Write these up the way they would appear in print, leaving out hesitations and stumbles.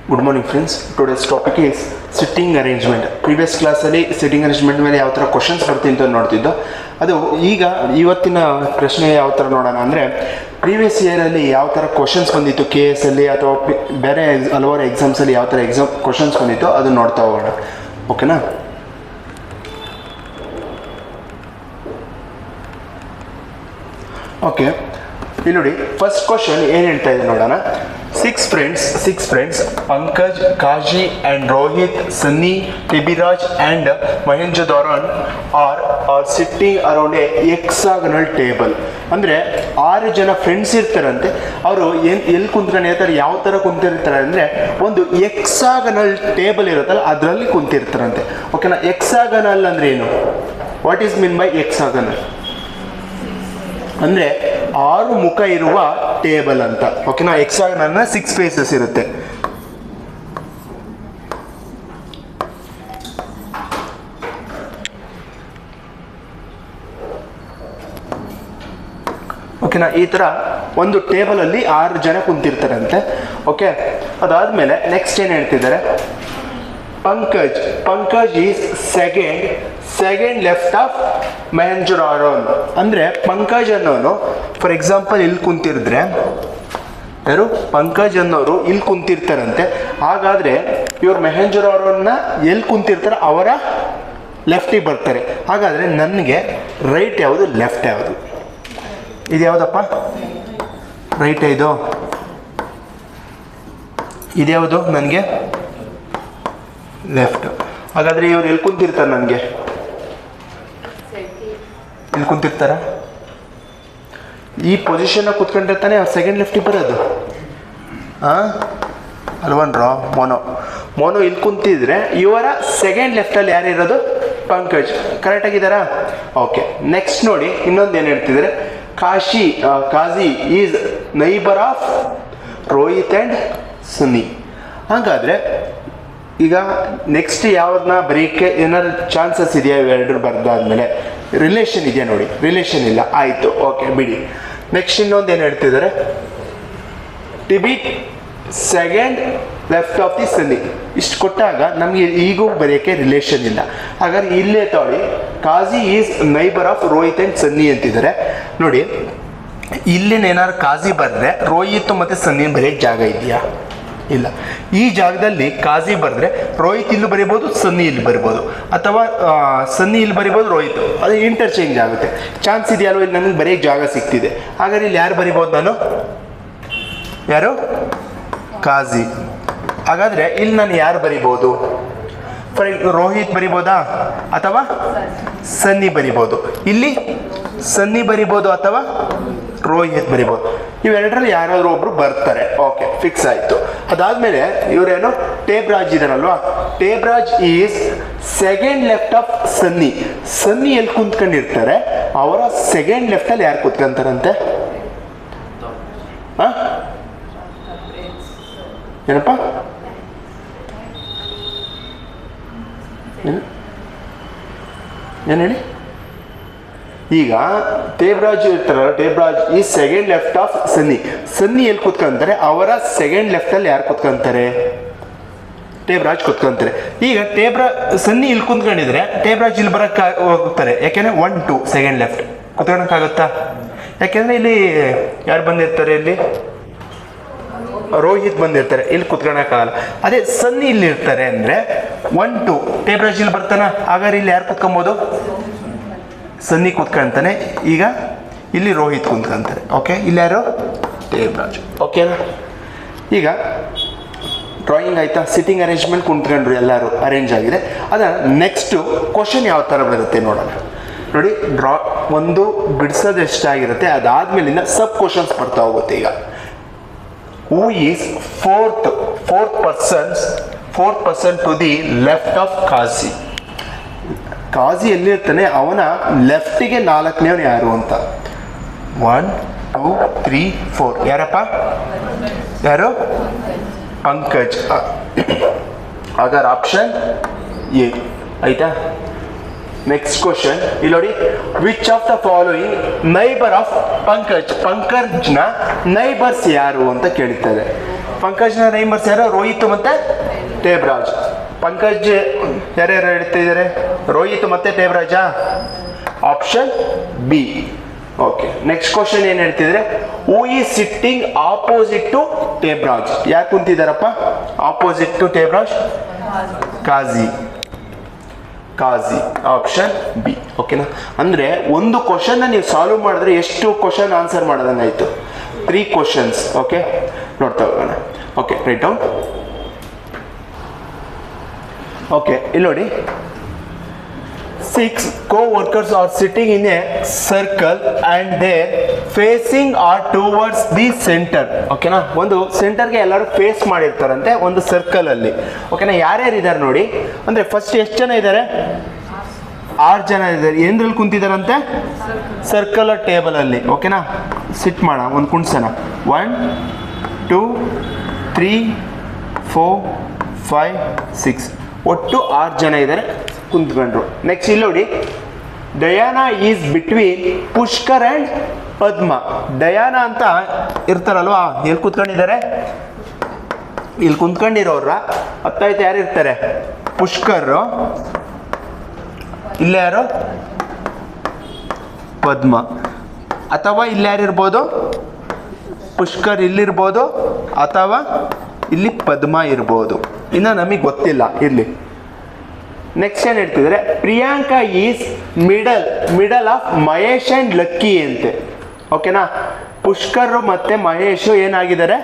Good morning friends. Today's topic is sitting arrangement. Previous class ಅಲ್ಲಿ sitting arrangement ಮೇಲೆ ಯಾವ ಥರ ಕ್ವಶನ್ಸ್ ಬರ್ತಿಂತ ನೋಡ್ತಿದ್ದೋ ಅದು ಈಗ ಇವತ್ತಿನ ಪ್ರಶ್ನೆ ಯಾವ ಥರ ನೋಡೋಣ ಅಂದರೆ ಪ್ರೀವಿಯಸ್ ಇಯರಲ್ಲಿ ಯಾವ ಥರ ಕ್ವಶನ್ಸ್ ಬಂದಿತ್ತು ಕೆ ಎಸ್ ಅಲ್ಲಿ ಅಥವಾ ಬೇರೆ ಹಲವಾರು ಎಕ್ಸಾಮ್ಸಲ್ಲಿ ಯಾವ ಥರ ಕ್ವಶನ್ಸ್ ಬಂದಿತ್ತು ಅದನ್ನು ನೋಡ್ತಾ ಹೋಗೋಣ. ಓಕೆನಾ? ಓಕೆ, ಇಲ್ಲಿ ನೋಡಿ ಫಸ್ಟ್ ಕ್ವಶನ್ ಏನು ಹೇಳ್ತಾ ಇದೆ ನೋಡೋಣ. Six friends Pankaj, Kashi and Rohit, Sunny, Tabraj and Mahenjodharan are sitting around a hexagonal table. ಅಂದರೆ 6 ಜನ ಫ್ರೆಂಡ್ಸ್ ಇರ್ತಾರಂತೆ. ಅವರು ಎಲ್ಲಿ ಕುಂತ್ಕೊಂಡಿರ್ತಾರೆ, ಯಾವ ಥರ ಕುಂತಿರ್ತಾರೆ ಅಂದರೆ ಒಂದು ಎಕ್ಸಾಗನಲ್ ಟೇಬಲ್ ಇರುತ್ತಲ್ಲ ಅದರಲ್ಲಿ ಕುಂತಿರ್ತಾರಂತೆ. ಓಕೆನಾ? ಎಕ್ಸಾಗನಲ್ ಅಂದರೆ ಏನು? What is mean by hexagonal? ಅಂದರೆ 6 ಮುಖ ಇರುವ ಟೇಬಲ್ ಅಂತ. ಓಕೆನಾ? ಎಕ್ಸಾಗನಲ್ನ 6 ಫೇಸಸ್ ಇರುತ್ತೆ. ಓಕೆನಾ? ಈ ಥರ ಒಂದು ಟೇಬಲಲ್ಲಿ 6 ಜನ ಕುಂತಿರ್ತಾರಂತೆ. ಓಕೆ, ಅದಾದಮೇಲೆ ನೆಕ್ಸ್ಟ್ ಏನು ಹೇಳ್ತಿದ್ದಾರೆ, Pankaj is second left of Mahenjodharan. ಅಂದರೆ ಪಂಕಜ್ ಅನ್ನೋನು ಫಾರ್ ಎಕ್ಸಾಂಪಲ್ ಇಲ್ಲಿ ಕುಂತಿರಿದ್ರೆ, ಯಾರು ಪಂಕಜ್ ಅನ್ನೋರು ಇಲ್ಲಿ ಕುಂತಿರ್ತಾರಂತೆ. ಹಾಗಾದರೆ ಇವ್ರು ಮಹೇಂಜೋಧರನ್ನ ಎಲ್ಲಿ ಕುಂತಿರ್ತಾರೆ ಅವರ ಲೆಫ್ಟಿಗೆ ಬರ್ತಾರೆ. ಹಾಗಾದರೆ ನನಗೆ ರೈಟ್ ಯಾವುದು, ಲೆಫ್ಟ್ ಯಾವುದು? ಇದು ಯಾವುದಪ್ಪ? ರೈಟ್ ಇದು. ಇದ್ಯಾವುದು ನನಗೆ? ಲೆಫ್ಟ್. ಹಾಗಾದರೆ ಇವ್ರು ಎಲ್ಲಿ ಕುಂತಿರ್ತಾರೆ? ನನಗೆ ಇಲ್ಲಿ ಕುಂತಿರ್ತಾರ? ಈ ಪೊಸಿಷನ್ನ ಕುತ್ಕೊಂಡಿರ್ತಾನೆ ಅವ್ರು ಸೆಕೆಂಡ್ ಲೆಫ್ಟಿಗೆ ಬರೋದು. ಅಲ್ವನ್ರೋ? ಮೋನೋ ಇಲ್ಲಿ ಕುಂತಿದ್ರೆ ಇವರ ಸೆಕೆಂಡ್ ಲೆಫ್ಟಲ್ಲಿ ಯಾರಿರೋದು? ಪಂಕಜ್. ಕರೆಕ್ಟಾಗಿದ್ದಾರಾ? ಓಕೆ, ನೆಕ್ಸ್ಟ್ ನೋಡಿ ಇನ್ನೊಂದು ಏನು ಹೇಳ್ತಿದ್ದಾರೆ, Kazi is neighbour of Rohit and Sunny. ಹಾಗಾದರೆ ಈಗ ನೆಕ್ಸ್ಟ್ ಯಾವ್ದನ್ನ ಬರೀಕ್ಕೆ ಏನಾದ್ರು ಚಾನ್ಸಸ್ ಇದೆಯಾ? ಇವೆರಡು ಬರ್ದಾದ್ಮೇಲೆ ರಿಲೇಷನ್ ಇದೆಯಾ ನೋಡಿ? ರಿಲೇಷನ್ ಇಲ್ಲ, ಆಯಿತು, ಓಕೆ ಬಿಡಿ. ನೆಕ್ಸ್ಟ್ ಇನ್ನೊಂದು ಏನು ಹೇಳ್ತಿದ್ದಾರೆ, TB second left of the Sunny. ಇಷ್ಟು ಕೊಟ್ಟಾಗ ನಮಗೆ ಈಗೂ ಬರೆಯೋಕ್ಕೆ ರಿಲೇಷನ್ ಇಲ್ಲ. ಹಾಗಾದ್ರೆ ಇಲ್ಲೇ ತಗೊಳ್ಳಿ, Kazi is neighbour of Rohit and Sunny ಅಂತಿದ್ದಾರೆ. ನೋಡಿ ಇಲ್ಲೇನೇನಾದ್ರು ಕಾಜಿ ಬರೆದ್ರೆ ರೋಹಿತ್ ಮತ್ತು ಸನ್ನಿ ಬರೆಯೋಕ್ಕೆ ಜಾಗ ಇದೆಯಾ? ಇಲ್ಲ. ಈ ಜಾಗದಲ್ಲಿ ಕಾಜಿ ಬರೆದ್ರೆ ರೋಹಿತ್ ಇಲ್ಲಿ ಬರಿಬೋದು, ಸನ್ನಿ ಇಲ್ಲಿ ಬರಿಬೋದು, ಅಥವಾ ಸನ್ನಿ ಇಲ್ಲಿ ಬರಿಬೋದು, ರೋಹಿತ್. ಅದು ಇಂಟರ್ಚೇಂಜ್ ಆಗುತ್ತೆ. ಚಾನ್ಸ್ ಇದೆಯಲ್ವ? ಇಲ್ಲಿ ನನಗೆ ಬರೆಯೋಕ್ಕೆ ಜಾಗ ಸಿಗ್ತಿದೆ. ಹಾಗಾದ್ರೆ ಇಲ್ಲಿ ಯಾರು ಬರಿಬೋದು? ನಾನು ಯಾರು? ಕಾಜಿ. ಹಾಗಾದರೆ ಇಲ್ಲಿ ನಾನು ಯಾರು ಬರಿಬೋದು? ರೋಹಿತ್ ಬರಿಬೋದಾ ಅಥವಾ ಸನ್ನಿ ಬರಿಬೋದು? ಇಲ್ಲಿ ಸನ್ನಿ ಬರಿಬೋದು ಅಥವಾ ರೋಹಿತ್ ಬರಿಬೋದು. ಇವೆರಡರಲ್ಲಿ ಯಾರಾದರೂ ಒಬ್ರು ಬರ್ತಾರೆ. ಓಕೆ, ಫಿಕ್ಸ್ ಆಯಿತು. ಅದಾದಮೇಲೆ ಇವರೇನು ಟೇಬ್ರಾಜ್ ಇದಾರಲ್ವಾ, ಟೇಬ್ರಾಜ್ ಈಸ್ ಸೆಕೆಂಡ್ ಲೆಫ್ಟ್ ಆಫ್ ಸನ್ನಿ. ಸನ್ನಿ ಎಲ್ಲಿ ಕುಂತ್ಕೊಂಡಿರ್ತಾರೆ ಅವರ ಸೆಕೆಂಡ್ ಲೆಫ್ಟಲ್ಲಿ ಯಾರು ಕುತ್ಕೊಂತಾರಂತೆ? ಏನಪ್ಪ? ಏನು ಹೇಳಿ? ಈಗ ಟೇಬ್ರಾಜ್ ಇರ್ತಾರಲ್ಲ, ಟೇಬ್ರಾಜ್ ಈ ಸೆಕೆಂಡ್ ಲೆಫ್ಟ್ ಆಫ್ ಸನ್ನಿ. ಸನ್ನಿ ಎಲ್ಲಿ ಕುತ್ಕೊಂತಾರೆ ಅವರ ಸೆಕೆಂಡ್ ಲೆಫ್ಟಲ್ಲಿ ಯಾರು ಕುತ್ಕೊಂತಾರೆ? ಟೇಬ್ರಾಜ್ ಕುತ್ಕೊಂತಾರೆ. ಈಗ ಸನ್ನಿ ಇಲ್ಲಿ ಕುಂತ್ಕೊಂಡಿದ್ರೆ ಟೇಬ್ರಾಜ್ ಇಲ್ಲಿ ಬರೋಕ್ಕೆ ಹೋಗ್ತಾರೆ. ಯಾಕೆಂದರೆ 1 2 ಸೆಕೆಂಡ್ ಲೆಫ್ಟ್ ಕುತ್ಕೊಳಕ್ಕಾಗುತ್ತಾ? ಯಾಕೆಂದರೆ ಇಲ್ಲಿ ಯಾರು ಬಂದಿರ್ತಾರೆ? ಇಲ್ಲಿ ರೋಹಿತ್ ಬಂದಿರ್ತಾರೆ, ಇಲ್ಲಿ ಕುತ್ಕೊಳಕ್ಕಾಗಲ್ಲ. ಅದೇ ಸನ್ನಿ ಇಲ್ಲಿ ಇರ್ತಾರೆ ಅಂದರೆ 1 2 ಟೇಬ್ರಾಜ್ ಇಲ್ಲಿ ಬರ್ತಾನ. ಹಾಗಾದ್ರೆ ಇಲ್ಲಿ ಯಾರು ಕುತ್ಕೊಬೋದು? ಸನ್ನಿ ಕುತ್ಕೊಂತಾನೆ. ಈಗ ಇಲ್ಲಿ ರೋಹಿತ್ ಕುಂತ್ಕೊಂತಾರೆ. ಓಕೆ, ಇಲ್ಲಿ ಯಾರು? ಟೇಬ್ರಾಜ್. ಓಕೆನಾ? ಈಗ ಡ್ರಾಯಿಂಗ್ ಆಯಿತಾ? ಸಿಟ್ಟಿಂಗ್ ಅರೇಂಜ್ಮೆಂಟ್ ಕುಂತ್ಕೊಂಡ್ರು, ಎಲ್ಲರೂ ಅರೇಂಜ್ ಆಗಿದೆ. ಅದನ್ನು ನೆಕ್ಸ್ಟು ಕ್ವಶನ್ ಯಾವ ಥರ ಬರುತ್ತೆ ನೋಡೋಣ. ನೋಡಿ, ಒಂದು ಬಿಡಿಸೋದು ಎಷ್ಟಾಗಿರುತ್ತೆ, ಅದಾದಮೇಲಿಂದ ಸಬ್ ಕ್ವಶನ್ಸ್ ಬರ್ತಾ ಹೋಗುತ್ತೆ. ಈಗ who is fourth person to the left of Kazi. Kazi ಎಲ್ಲಿರ್ತಾನೆ ಅವನ ಲೆಫ್ಟಿಗೆ 4ನೇವನು ಯಾರು ಅಂತ. 1 2 3 4 ಯಾರಪ್ಪ? ಯಾರು? ಪಂಕಜ್. ಹಾಗಾದ್ರೆ ಆಪ್ಷನ್ ಎ ಆಯ್ತಾ? ನೆಕ್ಸ್ಟ್ ಕ್ವಶನ್ ಇಲ್ಲಿ ನೋಡಿ, which of the following neighbour of ಪಂಕಜ್ನ ನೈಬರ್ಸ್ ಯಾರು ಅಂತ ಕೇಳ್ತಾರೆ. ಪಂಕಜ್ನ ನೈಬರ್ಸ್ ಯಾರು? ರೋಹಿತ್ ಮತ್ತೆ ಟೇಬ್ರಾಜ್. ಪಂಕಜ್ ಯಾರ್ಯಾರು ಹೇಳ್ತಿದ್ದಾರೆ? ರೋಹಿತ್ ಮತ್ತೆ ಟೇಬ್ರಾಜಾ? Option B. Okay, next question ಏನು ಹೇಳ್ತಿದ್ರೆ, who is sitting opposite to Tabraj? ಯಾರು ಕುಂತಿದ್ದಾರಪ್ಪ opposite to Tabraj? Kazi. Kazi, option B. ಓಕೆನಾ? ಅಂದರೆ ಒಂದು ಕ್ವಶನ್ನ ನೀವು ಸಾಲ್ವ್ ಮಾಡಿದ್ರೆ ಎಷ್ಟು ಕ್ವಶನ್ ಆನ್ಸರ್ ಮಾಡೋದಂಗಾಯ್ತು? 3 ಕ್ವಶನ್ಸ್. ಓಕೆ, ನೋಡ್ತಾ ಹೋಗೋಣ. Okay, right down. ಓಕೆ, ಇಲ್ಲಿ ನೋಡಿ, 6 co-workers are sitting in a circle and their facing are towards the center. ಓಕೆನಾ? ಒಂದು ಸೆಂಟರ್ಗೆ ಎಲ್ಲರೂ ಫೇಸ್ ಮಾಡಿರ್ತಾರಂತೆ ಒಂದು ಸರ್ಕಲ್ ಅಲ್ಲಿ. ಓಕೆನಾ? ಯಾರ್ಯಾರು ಇದ್ದಾರೆ ನೋಡಿ. ಅಂದ್ರೆ ಫಸ್ಟ್ ಎಷ್ಟು ಜನ ಇದ್ದಾರೆ? 6 ಜನ ಇದ್ದಾರೆ. ಏನ್ರಲ್ಲಿ ಕುಂತಿದಾರಂತೆ? ಸರ್ಕಲ್ ಟೇಬಲ್ ಅಲ್ಲಿ. ಓಕೆನಾ? ಸಿಟ್ ಮಾಡೋಣ, ಒಂದು ಕುಣ್ಸೋಣ. 1 2 3 4 5 6 ಒಟ್ಟು 6 ಜನ ಇದ್ದಾರೆ ಕುಂತ್ಕೊಂಡ್ರು. ನೆಕ್ಸ್ಟ್ ಇಲ್ಲಿ ನೋಡಿ, Diana is between Pushkar and Padma. Diana ಅಂತ ಇರ್ತಾರಲ್ವಾ, ಎಲ್ಲಿ ಕುತ್ಕೊಂಡಿದ್ದಾರೆ? ಇಲ್ಲಿ ಕುಂತ್ಕೊಂಡಿರೋರ ಹತ್ತಾಯ್ತು ಯಾರು ಇರ್ತಾರೆ? ಪುಷ್ಕರ್. ಇಲ್ಲ ಯಾರು? ಪದ್ಮ. ಅಥವಾ ಇಲ್ಲಿ ಯಾರಿರ್ಬೋದು? ಪುಷ್ಕರ್ ಇಲ್ಲಿರ್ಬೋದು ಅಥವಾ ಇಲ್ಲಿ ಪದ್ಮ ಇರ್ಬೋದು, ಇನ್ನು ನಮಗೆ ಗೊತ್ತಿಲ್ಲ. ಇರಲಿ. ನೆಕ್ಸ್ಟ್ ಏನು ಹೇಳ್ತಿದ್ರೆ, Priyanka is middle of Mahesh and lucky ಅಂತೆ. ಓಕೆನಾ? ಪುಷ್ಕರ್ ಮತ್ತೆ ಮಹೇಶ್ ಏನಾಗಿದ್ದಾರೆ?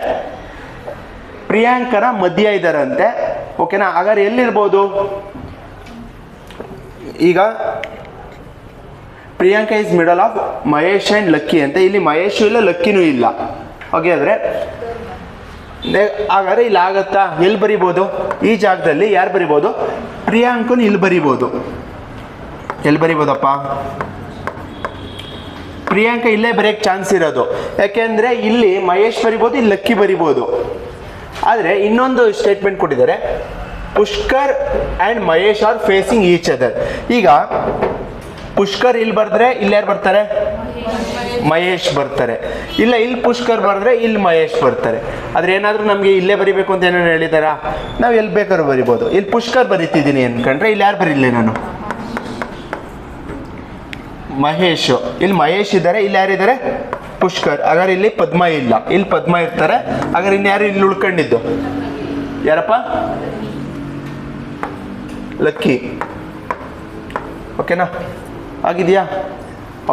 ಪ್ರಿಯಾಂಕನ ಮಧ್ಯ ಇದ್ದಾರಂತೆ. ಓಕೆನಾ? ಹಾಗಾದ್ರೆ ಎಲ್ಲಿರ್ಬೋದು? ಈಗ Priyanka is middle of Mahesh and lucky ಅಂತ. ಇಲ್ಲಿ ಮಹೇಶು ಇಲ್ಲ, ಲಕ್ಕಿನೂ ಇಲ್ಲ. ಓಕೆ, ಆದರೆ ಹಾಗಾದ್ರೆ ಇಲ್ಲಿ ಆಗತ್ತಾ? ಎಲ್ಲಿ ಬರಿಬೋದು? ಈ ಜಾಗದಲ್ಲಿ ಯಾರು ಬರಿಬೋದು? ಪ್ರಿಯಾಂಕನು ಇಲ್ಲಿ ಬರಿಬೋದು. ಎಲ್ಲಿ ಬರಿಬೋದಪ್ಪ? ಪ್ರಿಯಾಂಕಾ ಇಲ್ಲೇ ಬರೆಯಕ್ಕೆ ಚಾನ್ಸ್ ಇರೋದು. ಯಾಕೆಂದ್ರೆ ಇಲ್ಲಿ ಮಹೇಶ್ ಬರಿಬೋದು, ಇಲ್ಲಿ ಲಕ್ಕಿ ಬರಿಬೋದು. ಆದರೆ ಇನ್ನೊಂದು ಸ್ಟೇಟ್ಮೆಂಟ್ ಕೊಟ್ಟಿದ್ದಾರೆ, Pushkar and Mahesh are facing each other. ಈಗ ಪುಷ್ಕರ್ ಇಲ್ಲಿ ಬರೆದ್ರೆ ಇಲ್ಲಿ ಯಾರು ಬರ್ತಾರೆ? ಮಹೇಶ್ ಬರ್ತಾರೆ. ಇಲ್ಲ ಇಲ್ಲಿ ಪುಷ್ಕರ್ ಬರೆದ್ರೆ ಇಲ್ಲಿ ಮಹೇಶ್ ಬರ್ತಾರೆ. ಆದ್ರೆ ಏನಾದರೂ ನಮಗೆ ಇಲ್ಲೇ ಬರಿಬೇಕು ಅಂತ ಏನೇನು ಹೇಳಿದಾರಾ? ನಾವು ಎಲ್ಲಿ ಬೇಕಾದ್ರೂ ಬರಿಬೋದು. ಇಲ್ಲಿ ಪುಷ್ಕರ್ ಬರಿತಿದ್ದೀನಿ ಅನ್ಕೊಂಡ್ರೆ ಇಲ್ಲಿ ಯಾರು ಬರೀಲಿ ನಾನು? ಮಹೇಶ್. ಇಲ್ಲಿ ಮಹೇಶ್ ಇದ್ದಾರೆ, ಇಲ್ಲಿ ಯಾರಿದ್ದಾರೆ? ಪುಷ್ಕರ್. ಹಾಗಾದ್ರೆ ಇಲ್ಲಿ ಪದ್ಮ ಇಲ್ಲ, ಇಲ್ಲಿ ಪದ್ಮ ಇರ್ತಾರೆ. ಹಾಗಾದ್ರೆ ಇನ್ಯಾರು ಇಲ್ಲಿ ಉಳ್ಕೊಂಡಿದ್ದು? ಯಾರಪ್ಪ? ಲಕ್ಕಿ. ಓಕೆನಾ? ಆಗಿದೆಯಾ?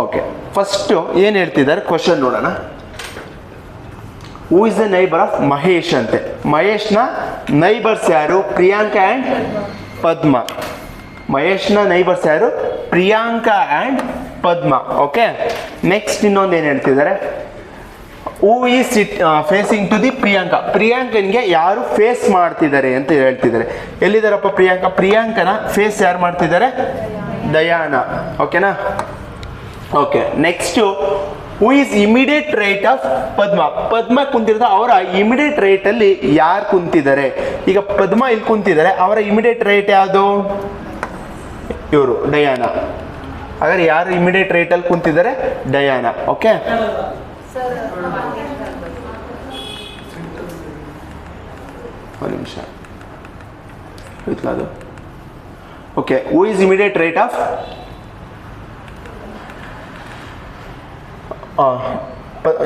ಓಕೆ, ಫಸ್ಟು ಏನು ಹೇಳ್ತಿದ್ದಾರೆ ಕ್ವಶನ್ ನೋಡೋಣ. Who is the neighbour of Mahesh ಅಂತೆ. ಮಹೇಶ್ನ ನೈಬರ್ಸ್ ಯಾರು? ಪ್ರಿಯಾಂಕಾ ಆ್ಯಂಡ್ ಪದ್ಮ. ಮಹೇಶ್ನ ನೈಬರ್ಸ್ ಯಾರು? Priyanka and Padma. Okay, next ಇನ್ನೊಂದು ಏನು ಹೇಳ್ತಿದ್ದಾರೆ, who is facing to the Priyanka. ಪ್ರಿಯಾಂಕನ್ಗೆ ಯಾರು ಫೇಸ್ ಮಾಡ್ತಿದ್ದಾರೆ ಅಂತ ಹೇಳ್ತಿದ್ದಾರೆ. ಎಲ್ಲಿದ್ದಾರಪ್ಪ ಪ್ರಿಯಾಂಕಾ? ಪ್ರಿಯಾಂಕನ ಫೇಸ್ ಯಾರು ಮಾಡ್ತಿದ್ದಾರೆ? ಡಯಾನಾ. ಓಕೆನಾ? Okay, next who is immediate right of Padma. Padma ಕುಂತಿರೋದು, ಅವರ ಇಮಿಡಿಯೇಟ್ ರೈಟ್ ಅಲ್ಲಿ ಯಾರು ಕುಂತಿದ್ದಾರೆ? ಈಗ ಪದ್ಮ ಇಲ್ಲಿ ಕುಂತಿದ್ದಾರೆ, ಅವರ ಇಮಿಡಿಯೇಟ್ ರೈಟ್ ಯಾವುದು? ಇವರು ಡಯಾನಾ. ಹಾಗಾದ್ರೆ ಯಾರು ಇಮಿಡಿಯೇಟ್ ರೈಟ್ ಅಲ್ಲಿ ಕುಂತಿದ್ದಾರೆ? ಡಯಾನಾ. ಓಕೆ, ಒಂದು ನಿಮಿಷ ಅದು. Okay, who is immediate right of?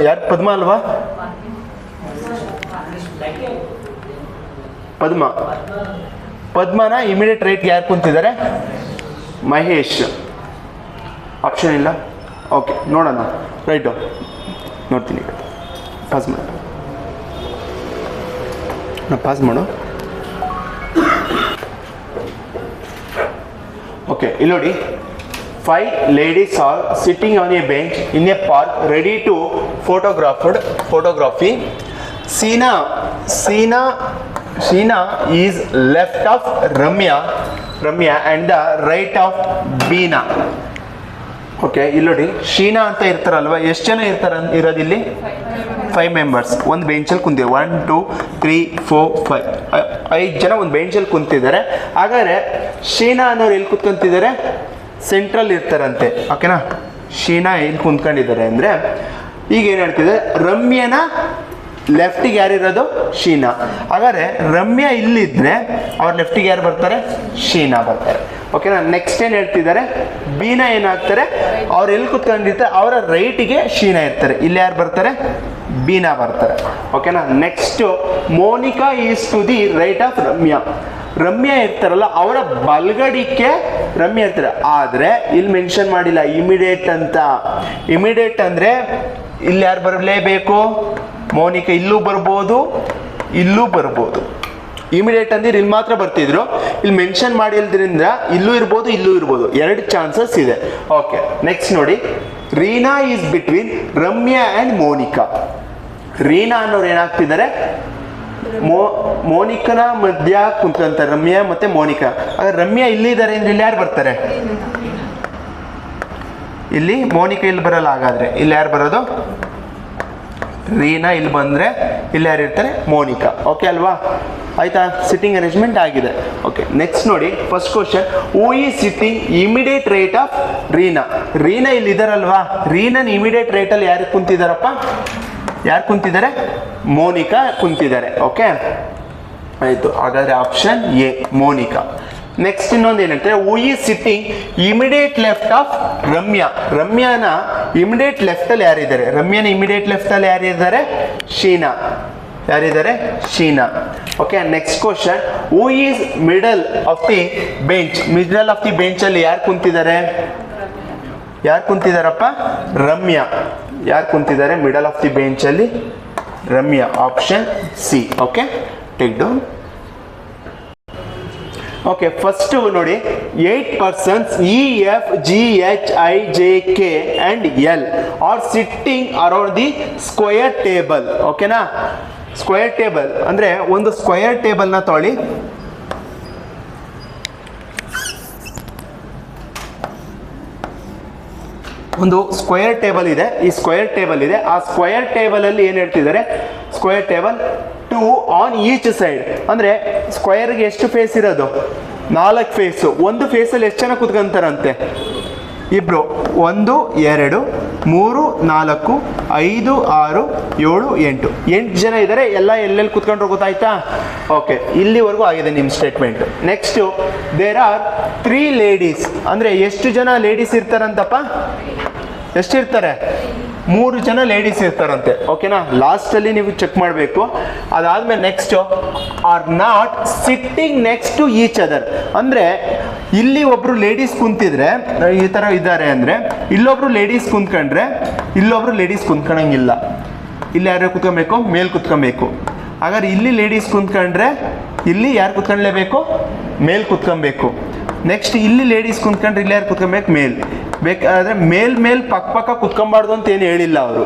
ಯಾರು? ಪದ್ಮ ಅಲ್ವಾ? ಪದ್ಮ. ಪದ್ಮನ ಇಮಿಡಿಯೇಟ್ ರೈಟ್ ಯಾರು ಕುಂತಿದ್ದಾರೆ? ಮಹೇಶ್. ಆಪ್ಷನ್ ಇಲ್ಲ. ಓಕೆ, ನೋಡೋಣ. ರೈಟು ನೋಡ್ತೀನಿ. ಪಾಸ್ ಮಾಡು, ಪಾಸ್ ಮಾಡು. ಓಕೆ, ಇಲ್ಲಿ ನೋಡಿ, 5 ladies are sitting on a bench in a park ready to photography. Sheena is left of Ramya and the right of Beena. Okay, ಇಲ್ಲಿ ನೋಡಿ, ಶೀನಾ ಅಂತ ಇರ್ತಾರಲ್ವ, ಎಷ್ಟು ಜನ ಇರೋದಿಲ್ಲಿ? 5 ಮೆಂಬರ್ಸ್ ಒಂದು ಬೆಂಚಲ್ಲಿ ಕುಂತಿದ್ದಾರೆ. 1 2 3 4 5 5 ಜನ ಒಂದು ಬೆಂಚಲ್ಲಿ ಕುಂತಿದ್ದಾರೆ. ಹಾಗಾದ್ರೆ ಶೀನಾ ಅನ್ನೋರು ಎಲ್ಲಿ ಕುತ್ಕೊಂತಿದ್ದಾರೆ? ಸೆಂಟ್ರಲ್ ಇರ್ತಾರಂತೆ. ಓಕೆನಾ? ಶೀನಾ ಎಲ್ಲಿ ಕುಂತ್ಕೊಂಡಿದ್ದಾರೆ ಅಂದರೆ, ಈಗ ಏನು ಹೇಳ್ತಿದ್ದಾರೆ, ರಮ್ಯನ ಲೆಫ್ಟಿಗೆ ಯಾರಿರೋದು ಶೀನಾ. ಹಾಗಾದ್ರೆ ರಮ್ಯಾ ಇಲ್ಲಿದ್ರೆ ಅವ್ರ ಲೆಫ್ಟಿಗೆ ಯಾರು ಬರ್ತಾರೆ? ಶೀನಾ ಬರ್ತಾರೆ. ಓಕೆನಾ. ನೆಕ್ಸ್ಟ್ ಏನು ಹೇಳ್ತಿದ್ದಾರೆ, ಬೀನಾ ಏನಾಗ್ತಾರೆ, ಅವ್ರು ಎಲ್ಲಿ ಕುತ್ಕೊಂಡಿರ್ತಾರೆ ಅವರ ರೈಟಿಗೆ ಶೀನಾ ಇರ್ತಾರೆ. ಇಲ್ಲಿ ಯಾರು ಬರ್ತಾರೆ? ಬೀನಾ ಬರ್ತಾರೆ. ಓಕೆನಾ. Next Monica is to the right of Ramya. Ramya ಇರ್ತಾರಲ್ಲ ಅವರ ಬಲ್ಗಡಿಕೆ ರಮ್ಯಾ ಇರ್ತಾರೆ. ಆದರೆ ಇಲ್ಲಿ ಮೆನ್ಷನ್ ಮಾಡಿಲ್ಲ ಇಮಿಡಿಯೇಟ್ ಅಂತ. ಇಮಿಡಿಯೇಟ್ ಅಂದರೆ ಇಲ್ಲಿ ಯಾರು ಬರಲೇಬೇಕು? ಮೋನಿಕಾ ಇಲ್ಲೂ ಬರ್ಬೋದು, ಇಲ್ಲೂ ಬರ್ಬೋದು. ಇಮಿಡಿಯೇಟ್ ಅಂದ್ರೆ ಇಲ್ಲಿ ಮಾತ್ರ ಬರ್ತಿದ್ರು, ಇಲ್ಲಿ ಮೆನ್ಷನ್ ಮಾಡಿಲ್ದ್ರಿಂದ ಇಲ್ಲೂ ಇರ್ಬೋದು, ಇಲ್ಲೂ ಇರ್ಬೋದು, 2 ಚಾನ್ಸಸ್ ಇದೆ. ಓಕೆ. ನೆಕ್ಸ್ಟ್ ನೋಡಿ, Reena is between Ramya and Monica. Reena ಅನ್ನೋರು ಏನಾಗ್ತಿದ್ದಾರೆ? ಮೋನಿಕನ ಮಧ್ಯ ಕುಂತ್ಕೊಂತಾರೆ, ರಮ್ಯಾ ಮತ್ತೆ ಮೋನಿಕಾ. ಹಾಗಾದ್ರೆ ರಮ್ಯಾ ಇಲ್ಲಿದ್ದಾರೆ ಅಂದ್ರೆ ಇಲ್ಲಿ ಯಾರು ಬರ್ತಾರೆ? ಇಲ್ಲಿ ಮೋನಿಕಾ ಇಲ್ಲಿ ಬರಲ್ಲ. ಹಾಗಾದ್ರೆ ಇಲ್ಲಿ ಯಾರು ಬರೋದು? ರೀನಾ ಇಲ್ಲಿ ಬಂದ್ರೆ ಇಲ್ಲಿ ಯಾರು ಇರ್ತಾರೆ? ಮೋನಿಕಾ. ಓಕೆ ಅಲ್ವಾ? ಆಯ್ತಾ? ಸಿಟ್ಟಿಂಗ್ ಅರೇಂಜ್ಮೆಂಟ್ ಆಗಿದೆ. ಓಕೆ. ನೆಕ್ಸ್ಟ್ ನೋಡಿ, first question, who is sitting immediate right of Reena. Reena ಇಲ್ಲಿ ಇದಾರಲ್ವಾ, ರೀನನ್ ಇಮಿಡಿಯೇಟ್ ರೈಟ್ ಅಲ್ಲಿ ಯಾರು ಕುಂತಿದಾರಪ್ಪ? ಯಾರು ಕುಂತಿದ್ದಾರೆ? ಮೋನಿಕಾ ಕುಂತಿದ್ದಾರೆ. ಓಕೆ ಆಯ್ತು. ಹಾಗಾದ್ರೆ ಆಪ್ಷನ್ ಎ ಮೋನಿಕಾ. ನೆಕ್ಸ್ಟ್ ಇನ್ನೊಂದು ಏನಂತಾರೆ, who is sitting immediate left of Ramya. ರಮ್ಯಾನ ಇಮಿಡಿಯೇಟ್ ಲೆಫ್ಟ್ ಅಲ್ಲಿ ಯಾರಿದ್ದಾರೆ? ರಮ್ಯಾನ ಇಮಿಡಿಯೇಟ್ ಲೆಫ್ಟ್ ಅಲ್ಲಿ ಯಾರಿದ್ದಾರೆ? ಶೀನಾ. ಯಾರಿದ್ದಾರೆ? Sheena. Okay. Next question, who is middle of the bench. Middle of the bench ಅಲ್ಲಿ ಯಾರು ಕುಂತಿದ್ದಾರೆ? ಯಾರು ಕುಂತಿದಾರಪ್ಪ? ರಮ್ಯಾ. ಯಾರು ಕುಂತಿದ್ದಾರೆ ಮಿಡಲ್ ಆಫ್ ದಿ ಬೆಂಚ್ ಅಲ್ಲಿ? Ramya. Option C. Okay, take down. Okay, first ನೋಡಿ, 8 persons E, F, G, H, I, J, K and L are sitting around the square table. ಓಕೆನಾ? Square table ಅಂದ್ರೆ ಒಂದು ಸ್ಕ್ವೇರ್ ಟೇಬಲ್ನ ತೊಗೊಳ್ಳಿ. ಒಂದು ಸ್ಕ್ವೇರ್ ಟೇಬಲ್ ಇದೆ. ಈ ಸ್ಕ್ವೇರ್ ಟೇಬಲ್ ಇದೆ. ಆ ಸ್ಕ್ವೇರ್ ಟೇಬಲ್ ಅಲ್ಲಿ ಏನ್ ಹೇಳ್ತಿದ್ದಾರೆ? Square table 2 on each side. ಅಂದ್ರೆ ಸ್ಕ್ವೇರ್ಗೆ ಎಷ್ಟು ಫೇಸ್ ಇರೋದು? 4 ಫೇಸು. ಒಂದು ಫೇಸಲ್ಲಿ ಎಷ್ಟು ಜನ ಕುತ್ಕೊಂತಾರಂತೆ? ಇಬ್ರು. 1 2 3 4 5 6 7 8 8 ಜನ ಇದ್ದಾರೆ. ಎಲ್ಲ ಎಲ್ಲೆಲ್ಲಿ ಕುತ್ಕೊಂಡ್ರು ಗೊತ್ತಾಯ್ತಾ? ಓಕೆ, ಇಲ್ಲಿವರೆಗೂ ಆಗಿದೆ ನಿಮ್ಮ statement. Next, there are 3 ladies. ಅಂದ್ರೆ ಎಷ್ಟು ಜನ ಲೇಡೀಸ್ ಇರ್ತಾರಂತಪ್ಪ? ಎಷ್ಟಿರ್ತಾರೆ? 3 ಜನ ಲೇಡೀಸ್ ಇರ್ತಾರಂತೆ. ಓಕೆನಾ? ಲಾಸ್ಟ್ ಅಲ್ಲಿ ನೀವು ಚೆಕ್ ಮಾಡಬೇಕು. ಅದಾದ್ಮೇಲೆ next, are not sitting next to each other. ಅಂದ್ರೆ ಇಲ್ಲಿ ಒಬ್ರು ಲೇಡೀಸ್ ಕುಂತಿದ್ರೆ ಈ ತರ ಇದ್ದಾರೆ ಅಂದ್ರೆ, ಇಲ್ಲೊಬ್ರು ಲೇಡೀಸ್ ಕುಂತ್ಕೊಂಡ್ರೆ ಇಲ್ಲೊಬ್ರು ಲೇಡೀಸ್ ಕುಂತ್ಕೊಳಂಗಿಲ್ಲ. ಇಲ್ಲಿ ಯಾರು ಕುತ್ಕೊಬೇಕು? ಮೇಲ್ ಕುತ್ಕೊಬೇಕು. ಹಾಗಾದ್ರೆ ಇಲ್ಲಿ ಲೇಡೀಸ್ ಕುಂತ್ಕೊಂಡ್ರೆ ಇಲ್ಲಿ ಯಾರು ಕುತ್ಕೊಳ್ಲೇಬೇಕು? ಮೇಲ್ ಕುತ್ಕೊಬೇಕು. ನೆಕ್ಸ್ಟ್ ಇಲ್ಲಿ ಲೇಡೀಸ್ ಕುಂತ್ಕೊಂಡ್ರೆ ಇಲ್ಲಿ ಯಾರು ಕುತ್ಕೊಬೇಕು? ಮೇಲ್. ಬೇಕಾದ್ರೆ ಮೇಲ್ ಪಕ್ಕ ಕುತ್ಕೊಬಾರ್ದು ಅಂತ ಏನು ಹೇಳಿಲ್ಲ ಅವರು.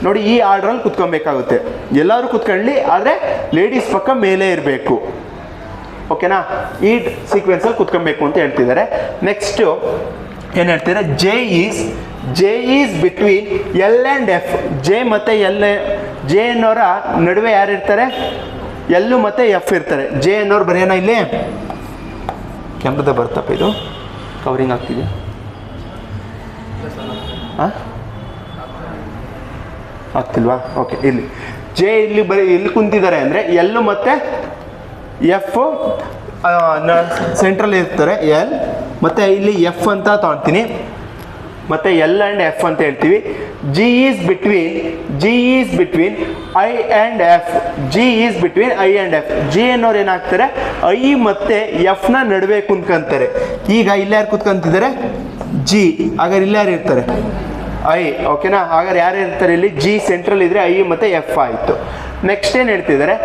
ನೋಡಿ, ಈ ಆರ್ಡ್ರಲ್ಲಿ ಕುತ್ಕೊಬೇಕಾಗುತ್ತೆ. ಎಲ್ಲರೂ ಕುತ್ಕೊಳ್ಳಿ, ಆದರೆ ಲೇಡೀಸ್ ಪಕ್ಕ ಮೇಲೆ ಇರಬೇಕು. ಓಕೆನಾ? ಈ ಸೀಕ್ವೆನ್ಸಲ್ಲಿ ಕುತ್ಕೊಬೇಕು ಅಂತ ಹೇಳ್ತಿದ್ದಾರೆ. ನೆಕ್ಸ್ಟು ಏನು ಹೇಳ್ತಿದ್ದಾರೆ? J is between L and F. J ಮತ್ತು ಜೆ ಅನ್ನೋರ ನಡುವೆ ಯಾರು ಇರ್ತಾರೆ? ಎಲ್ಲು ಮತ್ತು ಎಫ್ ಇರ್ತಾರೆ. ಜೆ ಅನ್ನೋರು ಬರೆಯೋಣ. ಇಲ್ಲಿ ಕ್ಯಾಮ್ರದ ಬರ್ತಪ್ಪ, ಇದು ಕವರಿಂಗ್ ಆಗ್ತಿದೆ. ಆಗ್ತಿಲ್ವಾ? ಓಕೆ, ಇಲ್ಲಿ ಜೆ ಇಲ್ಲಿ ಕುಂತಿದ್ದಾರೆ ಅಂದರೆ ಎಲ್ಲು ಮತ್ತು ಎಫ್ ಸೆಂಟ್ರಲ್ಲಿ ಇರ್ತಾರೆ. ಎಲ್ ಮತ್ತು ಇಲ್ಲಿ ಎಫ್ ಅಂತ ತೊಗೊಳ್ತೀನಿ, ಮತ್ತು ಎಲ್ ಆ್ಯಂಡ್ ಎಫ್ ಅಂತ ಹೇಳ್ತೀವಿ. G is between I and F. G is between I and F. G ಅನ್ನೋರು ಏನಾಗ್ತಾರೆ? ಐ ಮತ್ತು ಎಫ್ನ ನಡುವೆ ಕುಂತ್ಕೊಂತಾರೆ. ಈಗ ಇಲ್ಲಿ ಯಾರು ಕುತ್ಕೊಂತಿದ್ದಾರೆ? ಜಿ. ಹಾಗಾದ್ರೆ ಇಲ್ಲಿ ಯಾರು ಇರ್ತಾರೆ? ಐ. ಓಕೆನಾ? ಹಾಗಾದ್ರೆ ಯಾರು ಇರ್ತಾರೆ ಇಲ್ಲಿ? ಜಿ ಸೆಂಟ್ರಲ್ ಇದ್ರೆ ಐ ಮತ್ತು ಎಫ್ ಆಯಿತು. ನೆಕ್ಸ್ಟ್ ಏನು ಹೇಳ್ತಿದ್ದಾರೆ?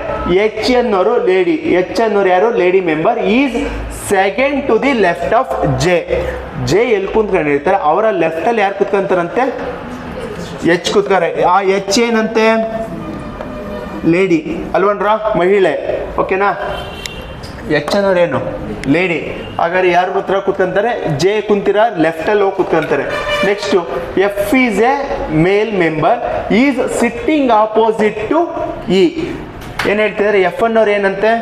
ಎಚ್ ಅನ್ನೋರು ಲೇಡಿ. ಎಚ್ ಅನ್ನೋರು ಯಾರು? Lady member. Is second to the left of J. J ಎಲ್ಲಿ ಕುಂತ್ಕೊಂಡಿರ್ತಾರೆ ಅವರ ಲೆಫ್ಟಲ್ಲಿ ಯಾರು ಕುತ್ಕೊಂತಾರಂತೆ? ಎಚ್ ಕುತ್ತಾರೆ. ಆ ಎಚ್ ಏನಂತೆ? ಲೇಡಿ ಅಲ್ವನ್ರಾ? ಮಹಿಳೆ. ಓಕೆನಾ? ಎಚ್ ಅನ್ನೋರೇನು? ಲೇಡಿ. ಹಾಗಾದ್ರೆ ಯಾರು ಹತ್ರ ಕುತ್ಕೊಂತಾರೆ? ಜೆ ಕುಂತಿರ ಲೆಫ್ಟಲ್ಲಿ ಹೋಗಿ ಕುತ್ಕೊಂತಾರೆ. Next, F is a male member. Is sitting opposite to E. ಏನು ಹೇಳ್ತಿದ್ದಾರೆ? ಎಫ್ ಅನ್ನೋರು ಏನಂತೆ?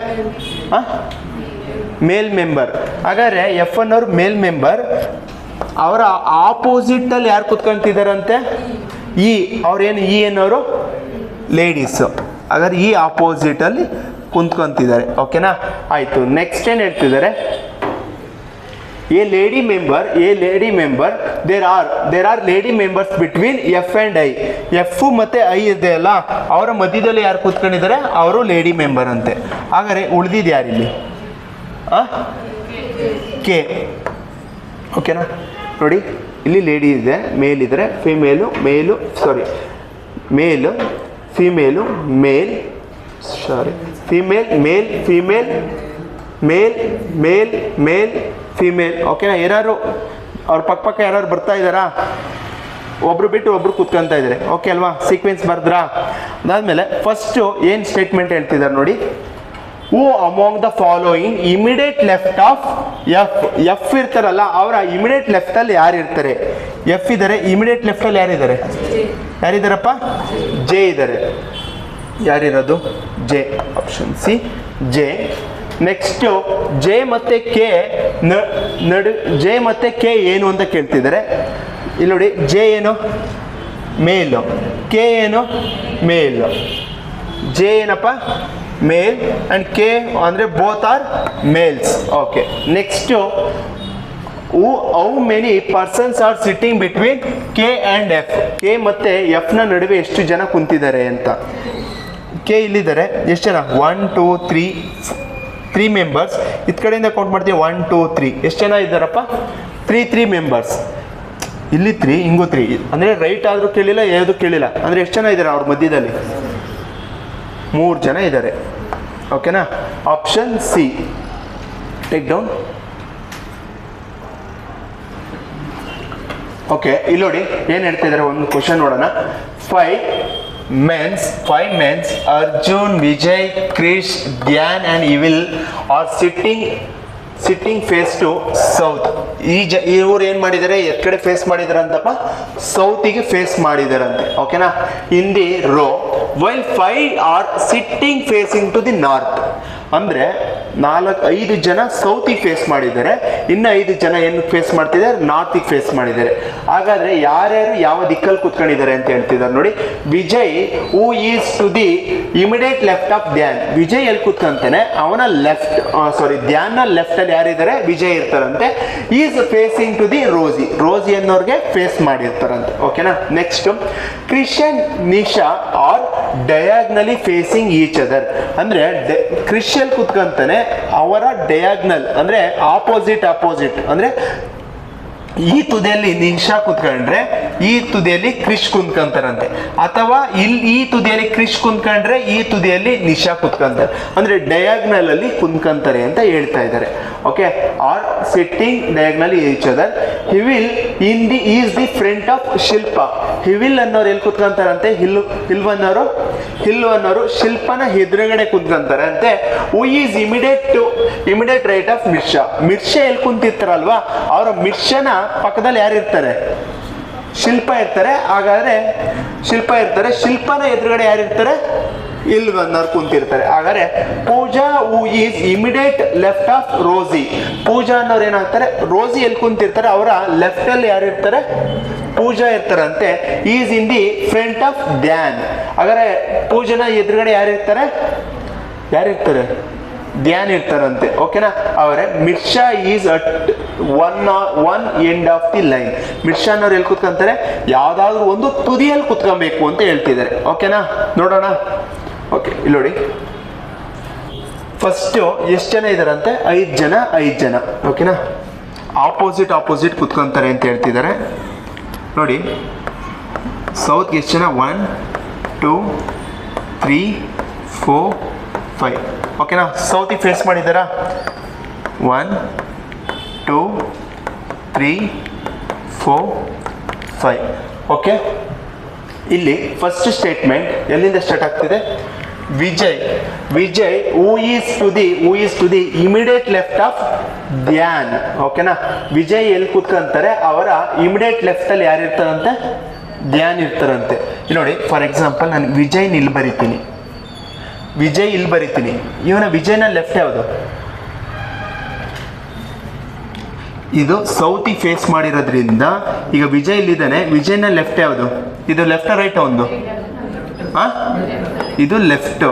ಮೇಲ್ ಮೆಂಬರ್. ಹಾಗಾದ್ರೆ ಎಫ್ ಅನ್ನೋರು ಮೇಲ್ ಮೆಂಬರ್. ಅವರ ಆಪೋಸಿಟ್ ಅಲ್ಲಿ ಯಾರು ಕುತ್ಕೊಂತಿದಾರಂತೆ? ಇ. ಅವ್ರೇನು? ಇ ಅನ್ನೋರು ಲೇಡೀಸು. ಹಾಗಾದ್ರೆ ಈ ಆಪೋಸಿಟಲ್ಲಿ ಕುಂತ್ಕೊಂತಿದ್ದಾರೆ. ಓಕೆನಾ, ಆಯಿತು. ನೆಕ್ಸ್ಟ್ ಏನು ಹೇಳ್ತಿದ್ದಾರೆ, A lady member there are lady members between F and I. F ಮತ್ತು ಐ ಇದೆ ಅಲ್ಲ, ಅವರ ಮಧ್ಯದಲ್ಲಿ ಯಾರು ಕೂತ್ಕೊಂಡಿದ್ದಾರೆ ಅವರು ಲೇಡಿ ಮೆಂಬರ್ ಅಂತೆ. ಹಾಗಾದರೆ ಉಳಿದಿದ್ದು ಯಾರಿಲ್ಲಿ? ಕೆ. ಓಕೆನಾ, ನೋಡಿ ಇಲ್ಲಿ ಲೇಡಿ ಇದೆ, ಮೇಲ್ ಇದ್ದರೆ ಫಿಮೇಲು ಫಿಮೇಲ್ ಫಿಮೇಲ್. ಓಕೆನಾ, ಯಾರು ಅವ್ರ ಪಕ್ಕ ಯಾರು ಬರ್ತಾ ಇದ್ದಾರಾ? ಒಬ್ರು ಬಿಟ್ಟು ಒಬ್ರು ಕೂತ್ಕೊಂತ ಇದ್ದಾರೆ. ಓಕೆ ಅಲ್ವಾ, ಸೀಕ್ವೆನ್ಸ್ ಬರ್ದ್ರಾ? ಅದಾದಮೇಲೆ ಫಸ್ಟು ಏನು ಸ್ಟೇಟ್ಮೆಂಟ್ ಹೇಳ್ತಿದ್ದಾರೆ ನೋಡಿ, ಹೂ among the following immediate left of F ಇರ್ತಾರಲ್ಲ, ಅವರ ಇಮಿಡಿಯೇಟ್ ಲೆಫ್ಟಲ್ಲಿ ಯಾರು ಇರ್ತಾರೆ? ಎಫ್ ಇದ್ದಾರೆ, ಇಮಿಡಿಯೇಟ್ ಲೆಫ್ಟಲ್ಲಿ ಯಾರಿದ್ದಾರಪ್ಪ? ಜೆ ಇದ್ದಾರೆ. ಯಾರಿರೋದು? J. Option C, J. Next J ಮತ್ತು ಕೆ ಏನು ಅಂತ ಕೇಳ್ತಿದ್ದಾರೆ. ಇಲ್ಲಿ ನೋಡಿ, ಜೆ ಏನು? ಮೇಲು. ಕೆ ಏನು? ಮೇಲು. ಜೆ ಏನಪ್ಪ? ಮೇಲ್ ಆ್ಯಂಡ್ ಕೆ ಅಂದರೆ both are males. Okay, next how many persons are sitting between K and F. K ಮತ್ತು ಎಫ್ನ ನಡುವೆ ಎಷ್ಟು ಜನ ಕುಂತಿದ್ದಾರೆ ಅಂತ. ಕೆ ಇಲ್ಲಿದ್ದಾರೆ, ಎಷ್ಟು ಜನ? 1 2 3 ಮೆಂಬರ್ಸ್. ಇತ್ ಕಡೆಯಿಂದ ಕೌಂಟ್ ಮಾಡ್ತೀವಿ, 1 2 3. ಎಷ್ಟು ಜನ ಇದ್ದಾರಪ್ಪ? 3 ಮೆಂಬರ್ಸ್. ಇಲ್ಲಿ 3, ಹಿಂಗೂ 3. ಅಂದರೆ ರೈಟ್ ಆದರೂ ಕೇಳಿಲ್ಲ, ಯಾವುದು ಕೇಳಿಲ್ಲ. ಅಂದರೆ ಎಷ್ಟು ಜನ ಇದ್ದಾರೆ ಅವ್ರ ಮಧ್ಯದಲ್ಲಿ? 3 ಜನ ಇದ್ದಾರೆ. ಓಕೆನಾ, option C. Take down. Okay, ಇಲ್ಲಿ ನೋಡಿ ಏನು ಹೇಳ್ತಿದ್ದಾರೆ, ಒಂದು ಕ್ವಶನ್ ನೋಡೋಣ. 5 men Arjun, Vijay, Krish, Dhyan and Evil are sitting face to south. ಇವ್ರು ಏನು ಮಾಡಿದ್ದಾರೆ? ಎತ್ ಕಡೆ ಫೇಸ್ ಮಾಡಿದಾರೆ ಅಂತಪ್ಪ? ಸೌತಿಗೆ ಫೇಸ್ ಮಾಡಿದಾರಂತೆ. ಓಕೆನಾ, in the row while 5 are sitting facing to the north. ಅಂದರೆ 5 ಜನ ಸೌತಿಗೆ ಫೇಸ್ ಮಾಡಿದ್ದಾರೆ, ಇನ್ನು 5 ಜನ ಏನು ಫೇಸ್ ಮಾಡ್ತಿದ್ದಾರೆ? ನಾರ್ತಿಗೆ ಫೇಸ್ ಮಾಡಿದ್ದಾರೆ. ಹಾಗಾದರೆ ಯಾರ್ಯಾರು ಯಾವ ದಿಕ್ಕಲ್ಲಿ ಕೂತ್ಕೊಂಡಿದ್ದಾರೆ ಅಂತ ಹೇಳ್ತಿದ್ದಾರೆ ನೋಡಿ. Vijay who is to the immediate left of Dhyan. Vijay ಎಲ್ಲಿ ಕೂತ್ಕೊಂತಾನೆ ಅವನ ಧ್ಯಾನ್ನ ಲೆಫ್ಟಲ್ಲಿ ಯಾರಿದ್ದಾರೆ? ವಿಜಯ್ ಇರ್ತಾರಂತೆ. Is facing to the Rosie ಅನ್ನೋರ್ಗೆ ಫೇಸ್ ಮಾಡಿರ್ತಾರಂತೆ. ಓಕೆನಾ, next Krish and Nisha are diagonally facing each other. ಅಂದರೆ ಕ್ರಿಶ್ ಎಲ್ಲಿ ಕೂತ್ಕೊಂತಾನೆ ಅವರ ಡಯಾಗ್ನಲ್ ಅಂದರೆ ಆಪೋಸಿಟ್ ಅಂದರೆ ಈ ತುದಿಯಲ್ಲಿ ನಿಶಾ ಕುತ್ಕೊಂಡ್ರೆ ಈ ತುದಿಯಲ್ಲಿ ಕ್ರಿಶ್ ಕುಂತ್ಕೊಂತಾರಂತೆ, ಅಥವಾ ಈ ತುದಿಯಲ್ಲಿ ಕ್ರಿಶ್ ಕುಂತ್ಕೊಂಡ್ರೆ ಈ ತುದಿಯಲ್ಲಿ ನಿಶಾ ಕುತ್ಕೊಂತಾರೆ. ಅಂದ್ರೆ ಡಯಾಗ್ನಲ್ ಅಲ್ಲಿ ಕುಂತ್ಕೊಂತಾರೆ ಅಂತ ಹೇಳ್ತಾ ಇದ್ದಾರೆ. Okay, are sitting diagonal each other. ಹಿವಿಲ್ is the front of Shilpa. ಹಿವಿಲ್ ಅನ್ನೋರು ಎಲ್ಲಿ ಕುತ್ಕೊಂತಾರಂತೆ? ಹಿಲ್ಲು ಅನ್ನೋರು ಶಿಲ್ಪನ ಎದುರುಗಡೆ ಕುಂತ್ಕೊಂತಾರೆ ಅಂತೆ. Who is immediate right of Mirsha. Mirsha ಎಲ್ಲಿ ಕುಂತಿರ್ತಾರಲ್ವಾ, ಅವರ ಮಿರ್ಷನ ಪಕ್ಕದಲ್ಲಿ ಯಾರು ಇರ್ತಾರೆ? ಶಿಲ್ಪ ಇರ್ತಾರೆ. ಹಾಗಾದ್ರೆ ಶಿಲ್ಪನ ಎದುರುಗಡೆ ಯಾರಿರ್ತಾರೆ? ಅನ್ನೋರು ಕುಂತಿರ್ತಾರೆ. ಹಾಗಾದ್ರೆ Pooja who is immediate left of Rosie. Pooja ಅನ್ನೋರು ಏನಾಗ್ತಾರೆ? ರೋಸಿ ಎಲ್ಲಿ ಕುಂತಿರ್ತಾರೆ ಅವರ ಲೆಫ್ಟ್ ಅಲ್ಲಿ ಯಾರಿರ್ತಾರೆ? ಪೂಜಾ ಇರ್ತಾರಂತೆ. Is in the front of Dhyan. ಹಾಗಾದ್ರೆ ಪೂಜನ ಎದುರುಗಡೆ ಯಾರಿರ್ತಾರೆ? ಧ್ಯಾನ್ ಇರ್ತಾರಂತೆ. ಓಕೆನಾ, ಅವರೇ Mirsha is at one end of the line. Mirsha ಅನ್ನೋರು ಎಲ್ಲಿ ಕುತ್ಕೊಂತಾರೆ? ಯಾವ್ದಾದ್ರು ಒಂದು ತುದಿಯಲ್ಲಿ ಕುತ್ಕೊಬೇಕು ಅಂತ ಹೇಳ್ತಿದ್ದಾರೆ. ಓಕೆನಾ, ನೋಡೋಣ. ಓಕೆ, ಇಲ್ಲಿ ನೋಡಿ, ಫಸ್ಟ್ ಎಷ್ಟು ಜನ ಇದಾರಂತೆ? 5 ಜನ. ಓಕೆನಾ, ಆಪೋಸಿಟ್ ಕುತ್ಕೊಂತಾರೆ ಅಂತ ಹೇಳ್ತಿದ್ದಾರೆ. ನೋಡಿ, ಸೌತ್ಗೆ ಎಷ್ಟು ಜನ? 1 2 3 4 5. ಓಕೆನಾ, ಸೌತಿಗೆ ಫೇಸ್ ಮಾಡಿದ್ದಾರಾ? 1 2 3 4 5. ಓಕೆ, ಇಲ್ಲಿ ಫಸ್ಟ್ ಸ್ಟೇಟ್ಮೆಂಟ್ ಎಲ್ಲಿಂದ ಸ್ಟಾರ್ಟ್ ಆಗ್ತಿದೆ? Vijay who is to the immediate left of Dhyan. ಓಕೆನಾ, ವಿಜಯ್ ಎಲ್ಲಿ ಕೂತ್ಕೊಂತಾರೆ ಅವರ ಇಮಿಡಿಯೇಟ್ ಲೆಫ್ಟ್ ಅಲ್ಲಿ ಯಾರು ಇರ್ತಾರಂತೆ? ಧ್ಯಾನ್ ಇರ್ತಾರಂತೆ. ಇಲ್ಲಿ ನೋಡಿ, ಫಾರ್ ಎಕ್ಸಾಂಪಲ್ ನಾನು ವಿಜಯ್ ಇಲ್ಲಿ ಬರಿತೀನಿ. ಇವನ ವಿಜಯ್ನ ಲೆಫ್ಟ್ ಯಾವುದು? ಇದು ಸೌತಿ ಫೇಸ್ ಮಾಡಿರೋದ್ರಿಂದ ಈಗ ವಿಜಯ್ ಇಲ್ಲಿದ್ದಾನೆ. ವಿಜಯ್ನ ಲೆಫ್ಟ್ ಯಾವುದು? ಇದು ಲೆಫ್ಟ್ ರೈಟ್ ಒಂದು ಇದು ಲೆಫ್ಟ್,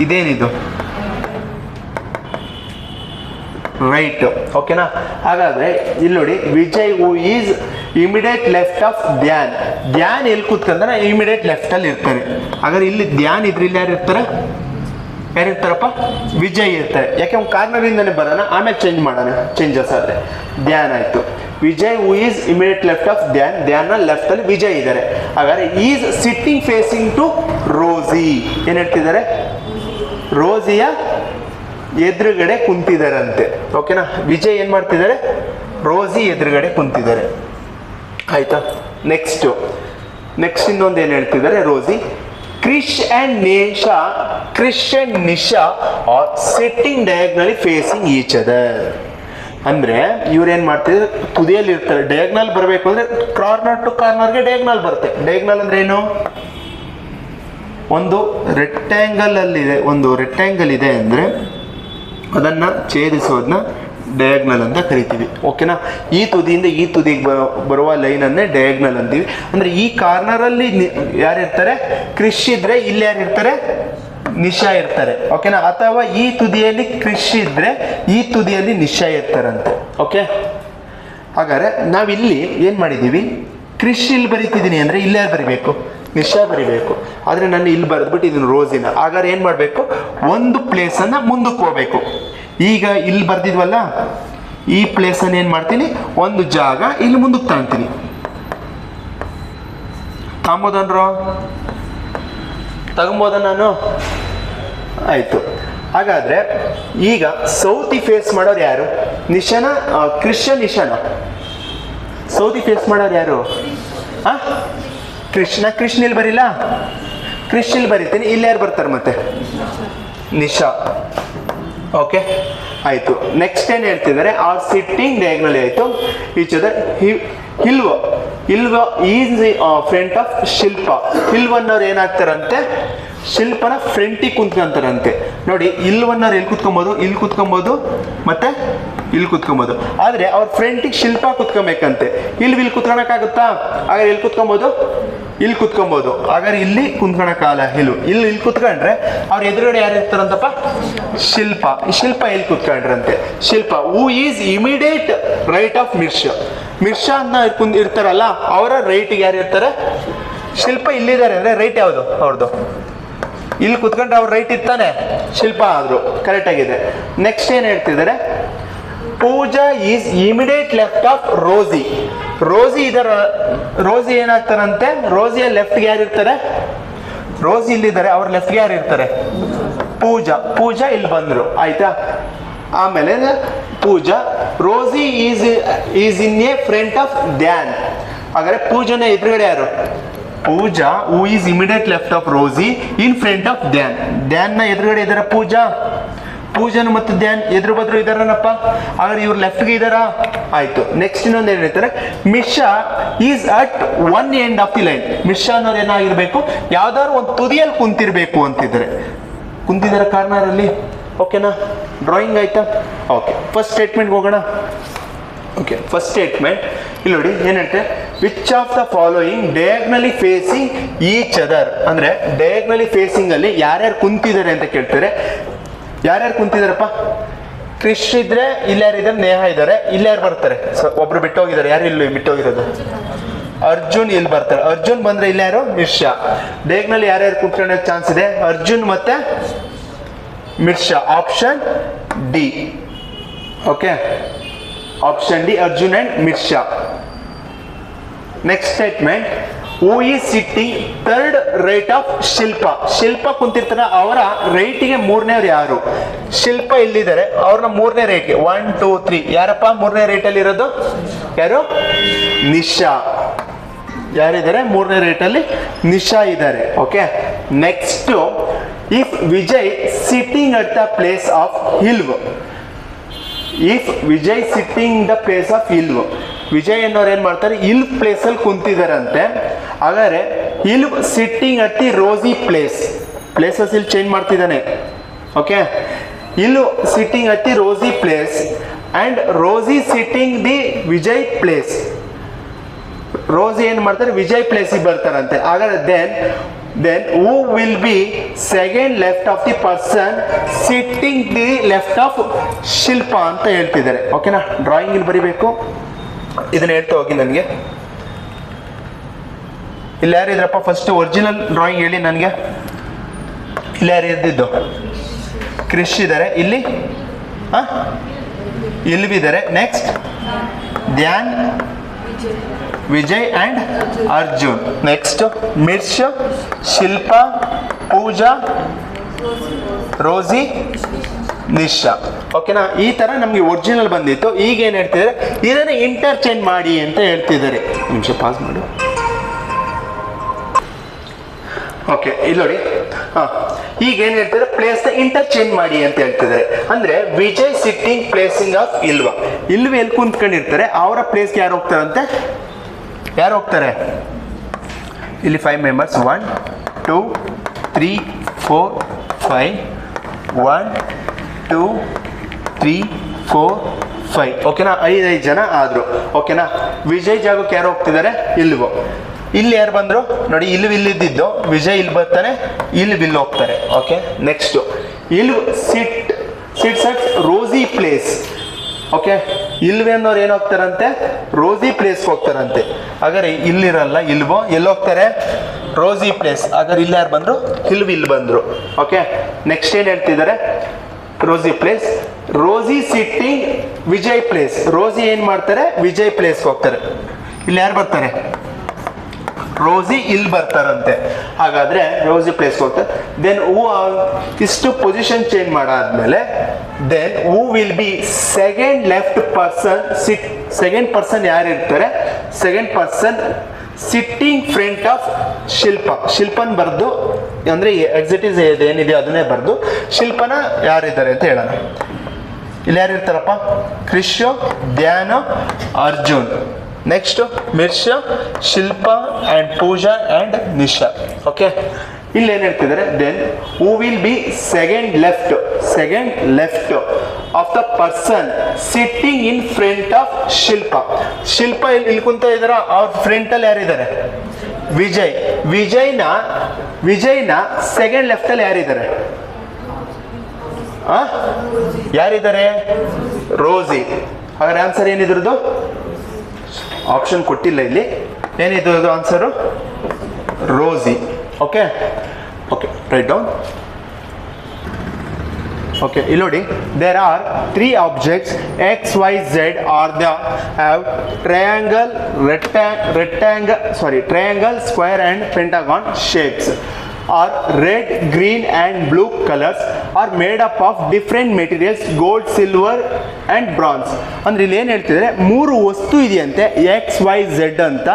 ಇದೇನಿದು ರೈಟ್. ಓಕೆನಾ? ಹಾಗಾದ್ರೆ ಇಲ್ಲಿ ನೋಡಿ, Vijay who is immediate left of Dhyan. Dhyan ಎಲ್ಲಿ ಕೂತ್ಕೊಂಡ್ರೆ ಇಮಿಡಿಯೇಟ್ ಲೆಫ್ಟ್ ಅಲ್ಲಿ ಇರ್ತಾರೆ. ಹಾಗಾದ್ರೆ ಇಲ್ಲಿ ಧ್ಯಾನ್ ಇದ್ರೆ ಇಲ್ಲಿ ಯಾರಿರ್ತಾರೆ? ಯಾರಿರ್ತಾರಪ್ಪ? ವಿಜಯ್ ಇರ್ತಾರೆ. ಯಾಕೆ ಕಾರ್ನರ್ ಇಂದಾನೆ ಬರೋಣ, ಆಮೇಲೆ ಚೇಂಜ್ ಮಾಡೋಣ. ಚೇಂಜಸ್ ಆದ್ರೆ ಧ್ಯಾನ್ ಆಯ್ತು. Vijay who is immediate left of Dhyan. Dhyan left ಅಲ್ಲಿ ವಿಜಯ್ ಇದ್ದಾರೆ. ಹಾಗಾದ್ರೆ is sitting facing to Rosy. ಏನ್ ಹೇಳ್ತಿದ್ದಾರೆ? ರೋಸಿಯ ಎದುರುಗಡೆ ಕುಂತಿದಾರಂತೆ. ಓಕೆನಾ? ವಿಜಯ್ ಏನ್ ಮಾಡ್ತಿದ್ದಾರೆ? ರೋಸಿ ಎದುರುಗಡೆ ಕುಂತಿದ್ದಾರೆ. ಆಯ್ತಾ? ನೆಕ್ಸ್ಟ್ ಇನ್ನೊಂದು ಏನ್ ಹೇಳ್ತಿದ್ದಾರೆ? Rosie, Krish and Nisha are sitting diagonally facing each other. ಅಂದ್ರೆ ಇವ್ರೇನ್ ಮಾಡ್ತಿದ್ದಾರೆ? ತುದಿಯಲ್ಲಿ ಇರ್ತಾರೆ. ಡಯಾಗ್ನಲ್ ಬರಬೇಕು ಅಂದ್ರೆ ಕಾರ್ನರ್ ಟು ಕಾರ್ನರ್ಗೆ ಡಯಾಗ್ನಲ್ ಬರುತ್ತೆ. ಡಯಾಗ್ನಲ್ ಅಂದ್ರೆ ಏನು? ಒಂದು ರೆಕ್ಟ್ಯಾಂಗಲ್ ಅಲ್ಲಿದೆ, ಒಂದು ರೆಕ್ಟ್ಯಾಂಗಲ್ ಇದೆ ಅಂದ್ರೆ ಅದನ್ನ ಛೇದಿಸೋದನ್ನ ಡಯಾಗ್ನಲ್ ಅಂತ ಕರಿತೀವಿ. ಓಕೆನಾ? ಈ ತುದಿಯಿಂದ ಈ ತುದಿಗೆ ಬರುವ ಲೈನನ್ನೇ ಡಯಾಗ್ನಲ್ ಅಂತೀವಿ. ಅಂದ್ರೆ ಈ ಕಾರ್ನರ್ ಅಲ್ಲಿ ಯಾರಿರ್ತಾರೆ? ಕ್ರಿಶ್ ಇದ್ರೆ ಇಲ್ಲಿ ಯಾರಿರ್ತಾರೆ? ನಿಶಾ ಇರ್ತಾರೆ. ಓಕೆನಾ? ಅಥವಾ ಈ ತುದಿಯಲ್ಲಿ ಕ್ರಿಶ್ ಇದ್ರೆ ಈ ತುದಿಯಲ್ಲಿ ನಿಶಾ ಇರ್ತಾರಂತೆ. ಓಕೆ? ಹಾಗಾದ್ರೆ ನಾವಿಲ್ಲಿ ಏನ್ ಮಾಡಿದೀವಿ? ಕ್ರಿಶ್ ಇಲ್ಲಿ ಬರೀತಿದ್ದೀನಿ ಅಂದ್ರೆ ಇಲ್ಲೇ ಬರಿಬೇಕು, ನಿಶಾ ಬರಿಬೇಕು. ಆದ್ರೆ ನಾನು ಇಲ್ಲಿ ಬರೆದ್ಬಿಟ್ಟಿದ್ದೀನಿ ರೋಸಿನ. ಹಾಗಾದ್ರೆ ಏನ್ ಮಾಡ್ಬೇಕು? ಒಂದು ಪ್ಲೇಸ್ ಅನ್ನ ಮುಂದಕ್ಕೆ ಹೋಗ್ಬೇಕು. ಈಗ ಇಲ್ಲಿ ಬರ್ದಿದ್ವಲ್ಲ, ಈ ಪ್ಲೇಸ್ ಅನ್ನ ಏನ್ ಮಾಡ್ತೀನಿ? ಒಂದು ಜಾಗ ಇಲ್ಲಿ ಮುಂದಕ್ಕೆ ತಗೊಂತೀನಿ. ತಗೊಂಬೋದ ನಾನು? ಆಯ್ತು. ಹಾಗಾದ್ರೆ ಈಗ ಸೌತಿ ಫೇಸ್ ಮಾಡೋರು ಯಾರು? ನಿಶಾನ? ನಿಶಾನ? ಸೌತಿ ಫೇಸ್ ಮಾಡೋರು ಯಾರು? ಕೃಷ್ಣ ಇಲ್ಲಿ ಬರಿಲ್ಲ, ಇಲ್ಲಿ ಬರೀತೀನಿ. ಇಲ್ಲಿ ಯಾರು ಬರ್ತಾರೆ ಮತ್ತೆ? ನಿಶಾ. ಓಕೆ, ಆಯ್ತು. ನೆಕ್ಸ್ಟ್ ಏನ್ ಹೇಳ್ತಿದ್ದಾರೆ? ಆರ್ ಸಿಟ್ಟಿಂಗ್ ಡಯಾಗ್ನಲಿ ಆಯ್ತು. Each other. ಹಿಲ್ವ ಈಸ್ ಫ್ರಂಟ್ ಆಫ್ ಶಿಲ್ಪ. ಹಿಲ್ವನ್ನವ್ರು ಏನಾಗ್ತಾರಂತೆ? ಶಿಲ್ಪನ ಫ್ರಂಟಿಗೆ ಕುಂತ್ಕೊಂತಾರಂತೆ. ನೋಡಿ, ಇಲ್ವನ್ನವ್ರು ಎಲ್ಲಿ ಕುತ್ಕೊಬೋದು? ಇಲ್ಲಿ ಕುತ್ಕೊಬೋದು, ಮತ್ತೆ ಇಲ್ಲಿ ಕುತ್ಕೊಬೋದು. ಆದ್ರೆ ಅವ್ರ ಫ್ರಂಟಿಗೆ ಶಿಲ್ಪ ಕುತ್ಕೊಬೇಕಂತೆ. ಇಲ್ಲಿ ಕುತ್ಕೊಳಕ್ಕಾಗುತ್ತಾ? ಹಾಗಾದ್ರೆ ಎಲ್ಲಿ ಕುತ್ಕೊಬೋದು? ಇಲ್ಲಿ ಕುತ್ಕೊಬೋದು. ಹಾಗಾದ್ರೆ ಇಲ್ಲಿ ಕುಂತ್ಕೊಳಕ್ಕಾಗಲ್ಲ. ಇಲ್ಲಿ ಕುತ್ಕೊಂಡ್ರೆ ಅವ್ರ ಎದುರುಗಡೆ ಯಾರು ಇರ್ತಾರಂತಪ್ಪ? ಶಿಲ್ಪ. ಎಲ್ಲಿ ಕುತ್ಕೊಂಡ್ರಂತೆ? Shilpa who is immediate right of Mirsha ಅಂತ ಇರ್ತಾರಲ್ಲ, ಅವರ ರೈಟ್ಗೆ ಯಾರು ಇರ್ತಾರೆ? ಶಿಲ್ಪ ಇಲ್ಲಿದ್ದಾರೆ ಅಂದ್ರೆ ರೈಟ್ ಯಾವುದು ಅವ್ರದ್ದು? ಇಲ್ಲಿ ಕುತ್ಕೊಂಡ್ರೆ ಅವ್ರ ರೈಟ್ ಇರ್ತಾನೆ, ಶಿಲ್ಪ ಆದ್ರು. ಕರೆಕ್ಟ್ ಆಗಿದೆ. ನೆಕ್ಸ್ಟ್ ಏನ್ ಹೇಳ್ತಿದ್ದಾರೆ? ಪೂಜಾ ಈಸ್ ಇಮಿಡಿಯೇಟ್ ಲೆಫ್ಟ್ ಆಫ್ ರೋಸಿ. ರೋಸಿ ಏನಾಗ್ತಾರಂತೆ? ರೋಸಿಯ ಲೆಫ್ಟ್ಗೆ ಯಾರು ಇರ್ತಾರೆ? ರೋಸಿ ಇಲ್ಲಿದ್ದಾರೆ, ಅವ್ರ ಲೆಫ್ಟ್ಗೆ ಯಾರು ಇರ್ತಾರೆ? ಪೂಜಾ ಇಲ್ಲಿ ಬಂದ್ರು. ಆಯ್ತಾ? ಆಮೇಲೆ Pooja, Rosie is in a front of Dhyan. ಹಾಗಾದ್ರೆ ಪೂಜಾನ ಎದುರುಗಡೆ ಯಾರು? Pooja who is immediate left of Rosie in front of Dhyan ನ ಎದುರುಗಡೆ ಇದಾರ ಪೂಜಾನು ಮತ್ತು ಧ್ಯಾನ್ ಎದುರು ಬದ್ರು ಇದಾರನಪ್ಪ. ಹಾಗಾದ್ರೆ ಇವ್ರು ಲೆಫ್ಟ್ಗೆ ಇದಾರ. ಆಯ್ತು. ನೆಕ್ಸ್ಟ್ ಇನ್ನೊಂದು ಏನ್ ಹೇಳ್ತಾರೆ? Mirsha is at one end of the line. Mirsha ಅನ್ನೋರು ಏನಾಗಿರ್ಬೇಕು? ಯಾವ್ದಾದ್ರು ಒಂದು ತುದಿಯಲ್ಲಿ ಕುಂತಿರ್ಬೇಕು ಅಂತಿದ್ದಾರೆ. ಕುಂತಿದಾರ ಕಾರ್ನರ್ ಅಲ್ಲಿ. ಓಕೆನಾ? ಡ್ರಾಯಿಂಗ್ ಆಯ್ತಾ? ಓಕೆ, ಫಸ್ಟ್ ಸ್ಟೇಟ್ಮೆಂಟ್ ಹೋಗೋಣ. ಓಕೆ, ಫಸ್ಟ್ ಸ್ಟೇಟ್ಮೆಂಟ್ ಇಲ್ಲಿ ನೋಡಿ ಏನ್ ಹೇಳ್ತಾರೆ? Which of the following diagonally facing each other. ಅಂದ್ರೆ ಡಯಾಗ್ನಲಿ ಫೇಸಿಂಗ್ ಅಲ್ಲಿ ಯಾರ್ಯಾರು ಕುಂತಿದ್ದಾರೆ ಅಂತ ಕೇಳ್ತಾರೆ. ಯಾರ್ಯಾರು ಕುಂತಿದಾರಪ್ಪ? ಕ್ರಿಶ್ ಇದ್ರೆ ಇಲ್ಲಿ ಯಾರಿದ್ದಾರೆ? ನೇಹ ಇದ್ದಾರೆ. ಇಲ್ಲಿ ಯಾರು ಬರ್ತಾರೆ? ಒಬ್ರು ಬಿಟ್ಟು ಹೋಗಿದ್ದಾರೆ. ಯಾರು ಇಲ್ಲಿ ಬಿಟ್ಟು ಹೋಗಿರೋದು? ಅರ್ಜುನ್ ಇಲ್ಲಿ ಬರ್ತಾರೆ. ಅರ್ಜುನ್ ಬಂದ್ರೆ ಇಲ್ಲಿ ಯಾರು? ಮಿರ್ಷಾ. ಡಯಾಗ್ನಲಿ ಯಾರ್ಯಾರು ಕುಂತ್ಕೊಳ್ಳೋ ಚಾನ್ಸ್ ಇದೆ? ಅರ್ಜುನ್ ಮತ್ತೆ Mirsha. Option D. Okay, option D, Arjun and Mirsha. Next statement, who is sitting third right of Shilpa ಕುಂತಿರ್ತಾರ, ಅವರ ರೈಟಿಗೆ ಮೂರನೇವ್ರು ಯಾರು? ಶಿಲ್ಪ ಇಲ್ಲಿದ್ದಾರೆ, ಅವ್ರನ್ನ ಮೂರನೇ ರೈಟ್ಗೆ 1 2 3 ಯಾರಪ್ಪ ಮೂರನೇ ರೈಟ್ ಅಲ್ಲಿ ಇರೋದು? ಯಾರು? ನಿಶಾ. ಯಾರಿದ್ದಾರೆ ಮೂರನೇ ರೈಟ್ ಅಲ್ಲಿ? ನಿಶಾ ಇದ್ದಾರೆ. Okay, next, if Vijay sitting at the place of ಹಿಲ್ವ್. If Vijay sitting the place of ಹಿಲ್ವ್, ವಿಜಯ್ ಅನ್ನೋರು ಏನ್ ಮಾಡ್ತಾರೆ? ಹಿಲ್ ಪ್ಲೇಸ್ ಅಲ್ಲಿ ಕುಂತಿದಾರಂತೆ. ಹಾಗಾದ್ರೆ ಹಿಲ್ವ್ sitting at the Rosie places ಇಲ್ಲಿ ಚೇಂಜ್ ಮಾಡ್ತಿದ್ದಾನೆ. ಓಕೆ, ಹಿಲ್ವ್ sitting at the Rosie place and Rosie sitting the Vijay place. Rosie ಏನ್ ಮಾಡ್ತಾರೆ? ವಿಜಯ್ ಪ್ಲೇಸಿಗೆ ಬರ್ತಾರಂತೆ. ಹಾಗಾದ್ರೆ then then who will be second left of the person sitting the left of ಶಿಲ್ಪ ಅಂತ ಹೇಳ್ತಿದ್ದಾರೆ. ಓಕೆನಾ, ಡ್ರಾಯಿಂಗ್ ಇಲ್ಲಿ ಬರಿಬೇಕು, ಇದನ್ನ ಹೇಳ್ತಾ ಹೋಗಿ. ನನಗೆ ಇಲ್ಲಿ ಯಾರು ಇದ್ರಪ್ಪ? ಫಸ್ಟ್ ಒರಿಜಿನಲ್ ಡ್ರಾಯಿಂಗ್ ಹೇಳಿ ನನಗೆ. ಇಲ್ಲಿ ಯಾರು ಇದ್ದಿದ್ದು? ಕ್ರಿಶ್ ಇದ್ದಾರೆ. ಇಲ್ಲಿ ಇಲ್ವಿದ್ದಾರೆ. Next Dhyan, Vijay and Arjun. Next Mirsh, Shilpa, Pooja, Rosie, Nisha. ಓಕೆನಾ, ಈ ಥರ ನಮಗೆ ಒರಿಜಿನಲ್ ಬಂದಿತ್ತು. ಈಗ ಏನು ಹೇಳ್ತಿದ್ದಾರೆ? ಇದನ್ನು ಇಂಟರ್ಚೇಂಜ್ ಮಾಡಿ ಅಂತ ಹೇಳ್ತಿದ್ದಾರೆ. ನಿಮಿಷ ಪಾಸ್ ಮಾಡು. ಓಕೆ, ಇಲ್ಲಿ ನೋಡಿ. ಈಗ ಏನು ಹೇಳ್ತಿದ್ದಾರೆ? ಪ್ಲೇಸ್ನ ಇಂಟರ್ಚೇಂಜ್ ಮಾಡಿ ಅಂತ ಹೇಳ್ತಿದ್ದಾರೆ. ಅಂದರೆ ವಿಜಯ್ ಸಿಟ್ಟಿಂಗ್ ಪ್ಲೇಸಿಂಗ್ ಆಫ್ ಇಲ್ವಾ. ಇಲ್ವ ಎಲ್ಲಿ ಕುಂತ್ಕೊಂಡಿರ್ತಾರೆ, ಅವರ ಪ್ಲೇಸ್ಗೆ ಯಾರು ಹೋಗ್ತಾರಂತೆ? ಯಾರು ಹೋಗ್ತಾರೆ? ಇಲ್ಲಿ 5 ಮೆಂಬರ್ಸ್. 1 2 3 4 5. 1 2 3 4 5. ಓಕೆನಾ, 5 ಜನ ಆದರು. ಓಕೆನಾ, ವಿಜಯ್ ಜಾಗಕ್ಕೆ ಯಾರು ಹೋಗ್ತಿದ್ದಾರೆ? ಇಲ್ವೋ. ಇಲ್ಲಿ ಯಾರು ಬಂದರು ನೋಡಿ? ಇಲ್ಲಿದ್ದಿದ್ದು ವಿಜಯ್ ಇಲ್ಲಿ ಬರ್ತಾನೆ, ಇಲ್ಲಿ ಹೋಗ್ತಾರೆ. ಓಕೆ, ನೆಕ್ಸ್ಟು ಇಲ್ವ್ sits at Rosie place. Okay, ಇಲ್ವೇ ಅನ್ನೋರು ಏನು ಹೋಗ್ತಾರಂತೆ? ರೋಸಿ ಪ್ಲೇಸ್ಗೆ ಹೋಗ್ತಾರಂತೆ. ಹಾಗಾದ್ರೆ ಇಲ್ಲಿರಲ್ಲ, ಇಲ್ವೋ ಎಲ್ಲಿ ಹೋಗ್ತಾರೆ? ರೋಸಿ ಪ್ಲೇಸ್. ಹಾಗಾದ್ರೆ ಇಲ್ಲಿ ಯಾರು ಬಂದರು? ಇಲ್ಲಿ ಬಂದರು. ಓಕೆ, ನೆಕ್ಸ್ಟ್ ಏನು ಹೇಳ್ತಿದ್ದಾರೆ? ರೋಸಿ ಪ್ಲೇಸ್. ರೋಸಿ ಸಿಟ್ಟಿಂಗ್ ವಿಜಯ್ ಪ್ಲೇಸ್. ರೋಸಿ ಏನು ಮಾಡ್ತಾರೆ? ವಿಜಯ್ ಪ್ಲೇಸ್ಗೆ ಹೋಗ್ತಾರೆ. ಇಲ್ಲಿ ಯಾರು ಬರ್ತಾರೆ? ರೋಸಿ ಇಲ್ಲಿ ಬರ್ತಾರಂತೆ. ಹಾಗಾದ್ರೆ ರೋಸಿ ಪ್ಲೇಸ್ಗೆ ಹೋಗ್ತಾರೆ. ದೆನ್ ಇಷ್ಟು ಪೊಸಿಷನ್ ಚೇಂಜ್ ಮಾಡಾದ್ಮೇಲೆ then who will be second left person second person ಯಾರು ಇರ್ತಾರೆ? Second person sitting front of Shilpa. ಶಿಲ್ಪನ್ ಬರ್ದು ಅಂದರೆ ಎಕ್ಸಿಟಿಸ್ ಏನಿದೆ ಅದನ್ನೇ ಬರ್ದು ಶಿಲ್ಪನ ಯಾರಿದ್ದಾರೆ ಅಂತ ಹೇಳೋಣ. ಇಲ್ಲಿ ಯಾರು ಇರ್ತಾರಪ್ಪ? Krish, Dhyana, Arjun. Next Mirsha, Shilpa and Pooja and Nisha. Okay, ಇಲ್ಲಿ ಏನು ಹೇಳ್ತಿದ್ದಾರೆ? Then who will be second left of the person sitting in front of Shilpa. Shilpa ಇಲ್ಲಿ ಕುಂತ ಇದ್ದಾರ, ಅವ್ರ ಫ್ರಂಟಲ್ಲಿ ಯಾರಿದ್ದಾರೆ? ವಿಜಯ್ನ ಸೆಕೆಂಡ್ ಲೆಫ್ಟಲ್ಲಿ ಯಾರಿದ್ದಾರೆ? ಯಾರಿದ್ದಾರೆ? ರೋಸಿ. ಹಾಗಾದ್ರೆ ಆನ್ಸರ್ ಏನಿದ್ರದ್ದು? ಆಪ್ಷನ್ ಕೊಟ್ಟಿಲ್ಲ ಇಲ್ಲಿ. ಏನಿದು answer? Rosie. Okay, right down. Okay, ಇಲ್ಲಿ ನೋಡಿ. There are 3 objects XYZ are the have triangle, square and pentagon shapes. Are red, green and blue colors are made up of different materials, gold, silver and bronze. ಅಂದ್ರೆ ಇಲ್ಲಿ ಏನು ಹೇಳ್ತಿದ್ರೆ? 3 ವಸ್ತು ಇದೆಯಂತೆ XYZ ಅಂತ.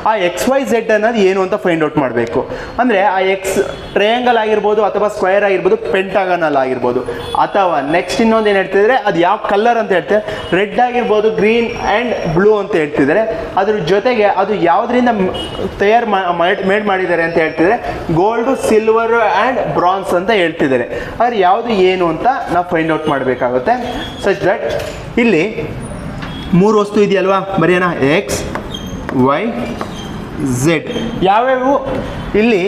ಆ XYZ ಅನ್ನೋದು ಏನು ಅಂತ ಫೈಂಡ್ ಔಟ್ ಮಾಡಬೇಕು. ಅಂದರೆ ಆ ಟ್ರಯಾಂಗಲ್ ಆಗಿರ್ಬೋದು, ಅಥವಾ ಸ್ಕ್ವೇರ್ ಆಗಿರ್ಬೋದು, ಪೆಂಟಾಗನಲ್ ಆಗಿರ್ಬೋದು, ಅಥವಾ ನೆಕ್ಸ್ಟ್ ಇನ್ನೊಂದು ಏನು ಹೇಳ್ತಿದ್ರೆ? ಅದು ಯಾವ ಕಲರ್ ಅಂತ ಹೇಳ್ತಾರೆ? ರೆಡ್ ಆಗಿರ್ಬೋದು, ಗ್ರೀನ್ ಆ್ಯಂಡ್ ಬ್ಲೂ ಅಂತ ಹೇಳ್ತಿದ್ದಾರೆ. ಅದ್ರ ಜೊತೆಗೆ ಅದು ಯಾವುದರಿಂದ ಮೇಡ್ ಮಾಡಿದ್ದಾರೆ ಅಂತ ಹೇಳ್ತಿದ್ರೆ? ಗೋಲ್ಡು, ಸಿಲ್ವರ್ ಆ್ಯಂಡ್ ಬ್ರಾನ್ಸ್ ಅಂತ ಹೇಳ್ತಿದ್ದಾರೆ. ಆದರೆ ಯಾವುದು ಏನು ಅಂತ ನಾವು ಫೈಂಡ್ ಔಟ್ ಮಾಡಬೇಕಾಗುತ್ತೆ. ಸಚ್ ದಟ್ ಇಲ್ಲಿ 3 ವಸ್ತು ಇದೆಯಲ್ವಾ, ಬರೆಯೋಣ. X, Y, Z. ಯಾವ್ಯಾವು? ಇಲ್ಲಿ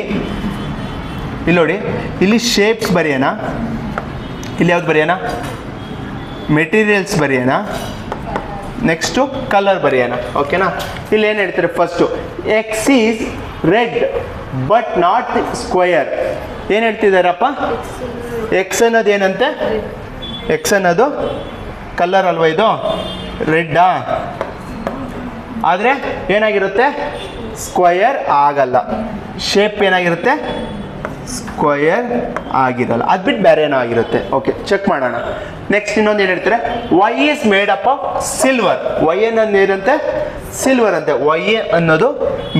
ನೋಡಿ, ಇಲ್ಲಿ ಶೇಪ್ಸ್ ಬರೆಯೋಣ. ಇಲ್ಲಿ ಯಾವ್ದು ಬರೆಯೋಣ? ಮೆಟೀರಿಯಲ್ಸ್ ಬರೆಯೋಣ. ನೆಕ್ಸ್ಟು ಕಲರ್ ಬರೆಯೋಣ. ಓಕೆನಾ, ಇಲ್ಲಿ ಏನು ಹೇಳ್ತಾರೆ? First X is red but not square. ಏನು ಹೇಳ್ತಿದ್ದಾರಪ್ಪ? ಎಕ್ಸ್ ಅನ್ನೋದು ಏನಂತೆ? ಎಕ್ಸ್ ಅನ್ನೋದು ಕಲರ್ ಅಲ್ವಾ, ಇದು ರೆಡ್ಡಾ? ಆದರೆ ಏನಾಗಿರುತ್ತೆ? ಸ್ಕ್ವಯರ್ ಆಗಲ್ಲ. ಶೇಪ್ ಏನಾಗಿರುತ್ತೆ? ಸ್ಕ್ವಯರ್ ಆಗಿರಲ್ಲ. ಅದು ಬಿಟ್ಟು ಬೇರೆ ಏನೋ ಆಗಿರುತ್ತೆ. ಓಕೆ, ಚೆಕ್ ಮಾಡೋಣ. ನೆಕ್ಸ್ಟ್ ಇನ್ನೊಂದು ಏನು ಹೇಳ್ತಾರೆ? Y is made up of silver. Y ಅನ್ನೋದು ಏನಂತೆ? ಸಿಲ್ವರ್ ಅಂತೆ. ವೈ ಅನ್ನೋದು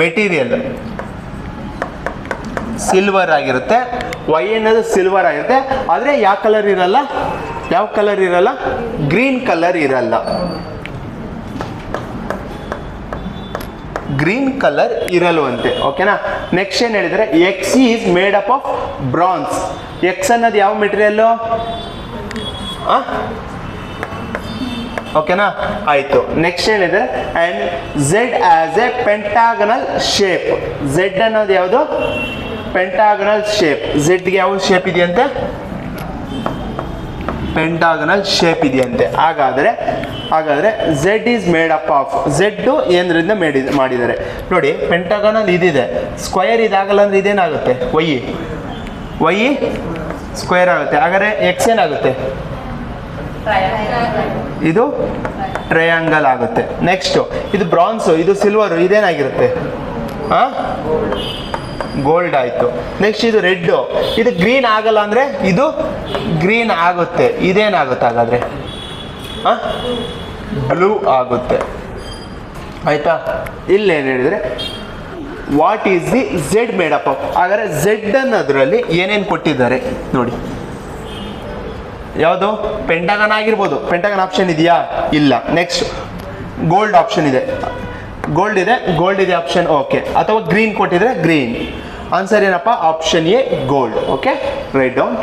ಮೆಟೀರಿಯಲ್ ಸಿಲ್ವರ್ ಆಗಿರುತ್ತೆ. ವೈ ಅನ್ನೋದು ಸಿಲ್ವರ್ ಆಗಿರುತ್ತೆ. ಆದರೆ ಯಾವ ಕಲರ್ ಇರಲ್ಲ? ಗ್ರೀನ್ ಕಲರ್ ಇರಲ್ಲ. ಗ್ರೀನ್ ಕಲರ್ ಇರಲ್ವಂತೆ. ಓಕೆನಾ, ನೆಕ್ಸ್ಟ್ ಏನು ಹೇಳಿದರೆ? X is made up of bronze. X ಅನ್ನೋದು ಯಾವ ಮೆಟೀರಿಯಲ್ಲು? ಓಕೆನಾ, ಆಯಿತು. ನೆಕ್ಸ್ಟ್ ಏನಿದೆ? And Z as a pentagonal shape. Z ಅನ್ನೋದು ಯಾವುದು? ಪೆಂಟಾಗನಲ್ ಶೇಪ್. ಝೆಡ್ಗೆ ಯಾವ ಶೇಪ್ ಇದೆಯಂತೆ? ಪೆಂಟಾಗನಲ್ ಶೇಪ್ ಇದೆಯಂತೆ. ಹಾಗಾದರೆ Z is made up of, Z ಏನರಿಂದ ಮಾಡಿದ್ದಾರೆ ನೋಡಿ. ಪೆಂಟಾಗನಲ್ ಇದಿದೆ, ಸ್ಕ್ವಯರ್ ಇದಾಗಲ್ಲ ಅಂದರೆ ಇದೇನಾಗುತ್ತೆ? ವೈ ಸ್ಕ್ವೇರ್ ಆಗುತ್ತೆ. ಹಾಗಾದರೆ ಎಕ್ಸ್ ಏನಾಗುತ್ತೆ? ಇದು ಟ್ರಯಾಂಗಲ್ ಆಗುತ್ತೆ. ನೆಕ್ಸ್ಟು ಇದು ಬ್ರಾನ್ಸು, ಇದು ಸಿಲ್ವರು, ಇದೇನಾಗಿರುತ್ತೆ? ಗೋಲ್ಡ್ ಆಯಿತು. ನೆಕ್ಸ್ಟ್ ಇದು ರೆಡ್ಡು, ಇದು ಗ್ರೀನ್ ಆಗಲ್ಲ ಅಂದರೆ ಇದು ಗ್ರೀನ್ ಆಗುತ್ತೆ. ಇದೇನಾಗುತ್ತೆ ಹಾಗಾದರೆ? ಬ್ಲೂ ಆಗುತ್ತೆ. ಆಯಿತಾ? ಇಲ್ಲೇನು ಹೇಳಿದರೆ what is the Z made up of. ಹಾಗಾದರೆ ಝೆಡ್ ಅನ್ನೋದ್ರಲ್ಲಿ ಏನೇನು ಕೊಟ್ಟಿದ್ದಾರೆ ನೋಡಿ. ಯಾವುದು? ಪೆಂಟಗನ್ ಆಗಿರ್ಬೋದು. ಪೆಂಟಗನ್ ಆಪ್ಷನ್ ಇದೆಯಾ? ಇಲ್ಲ. ನೆಕ್ಸ್ಟ್ ಗೋಲ್ಡ್ ಆಪ್ಷನ್ ಇದೆ, ಗೋಲ್ಡ್ ಇದೆ ಆಪ್ಷನ್. ಓಕೆ. ಅಥವಾ ಗ್ರೀನ್ ಕೊಟ್ಟಿದ್ರೆ ಗ್ರೀನ್. ಆನ್ಸರ್ ಏನಪ್ಪ? Option A gold. Okay, right down.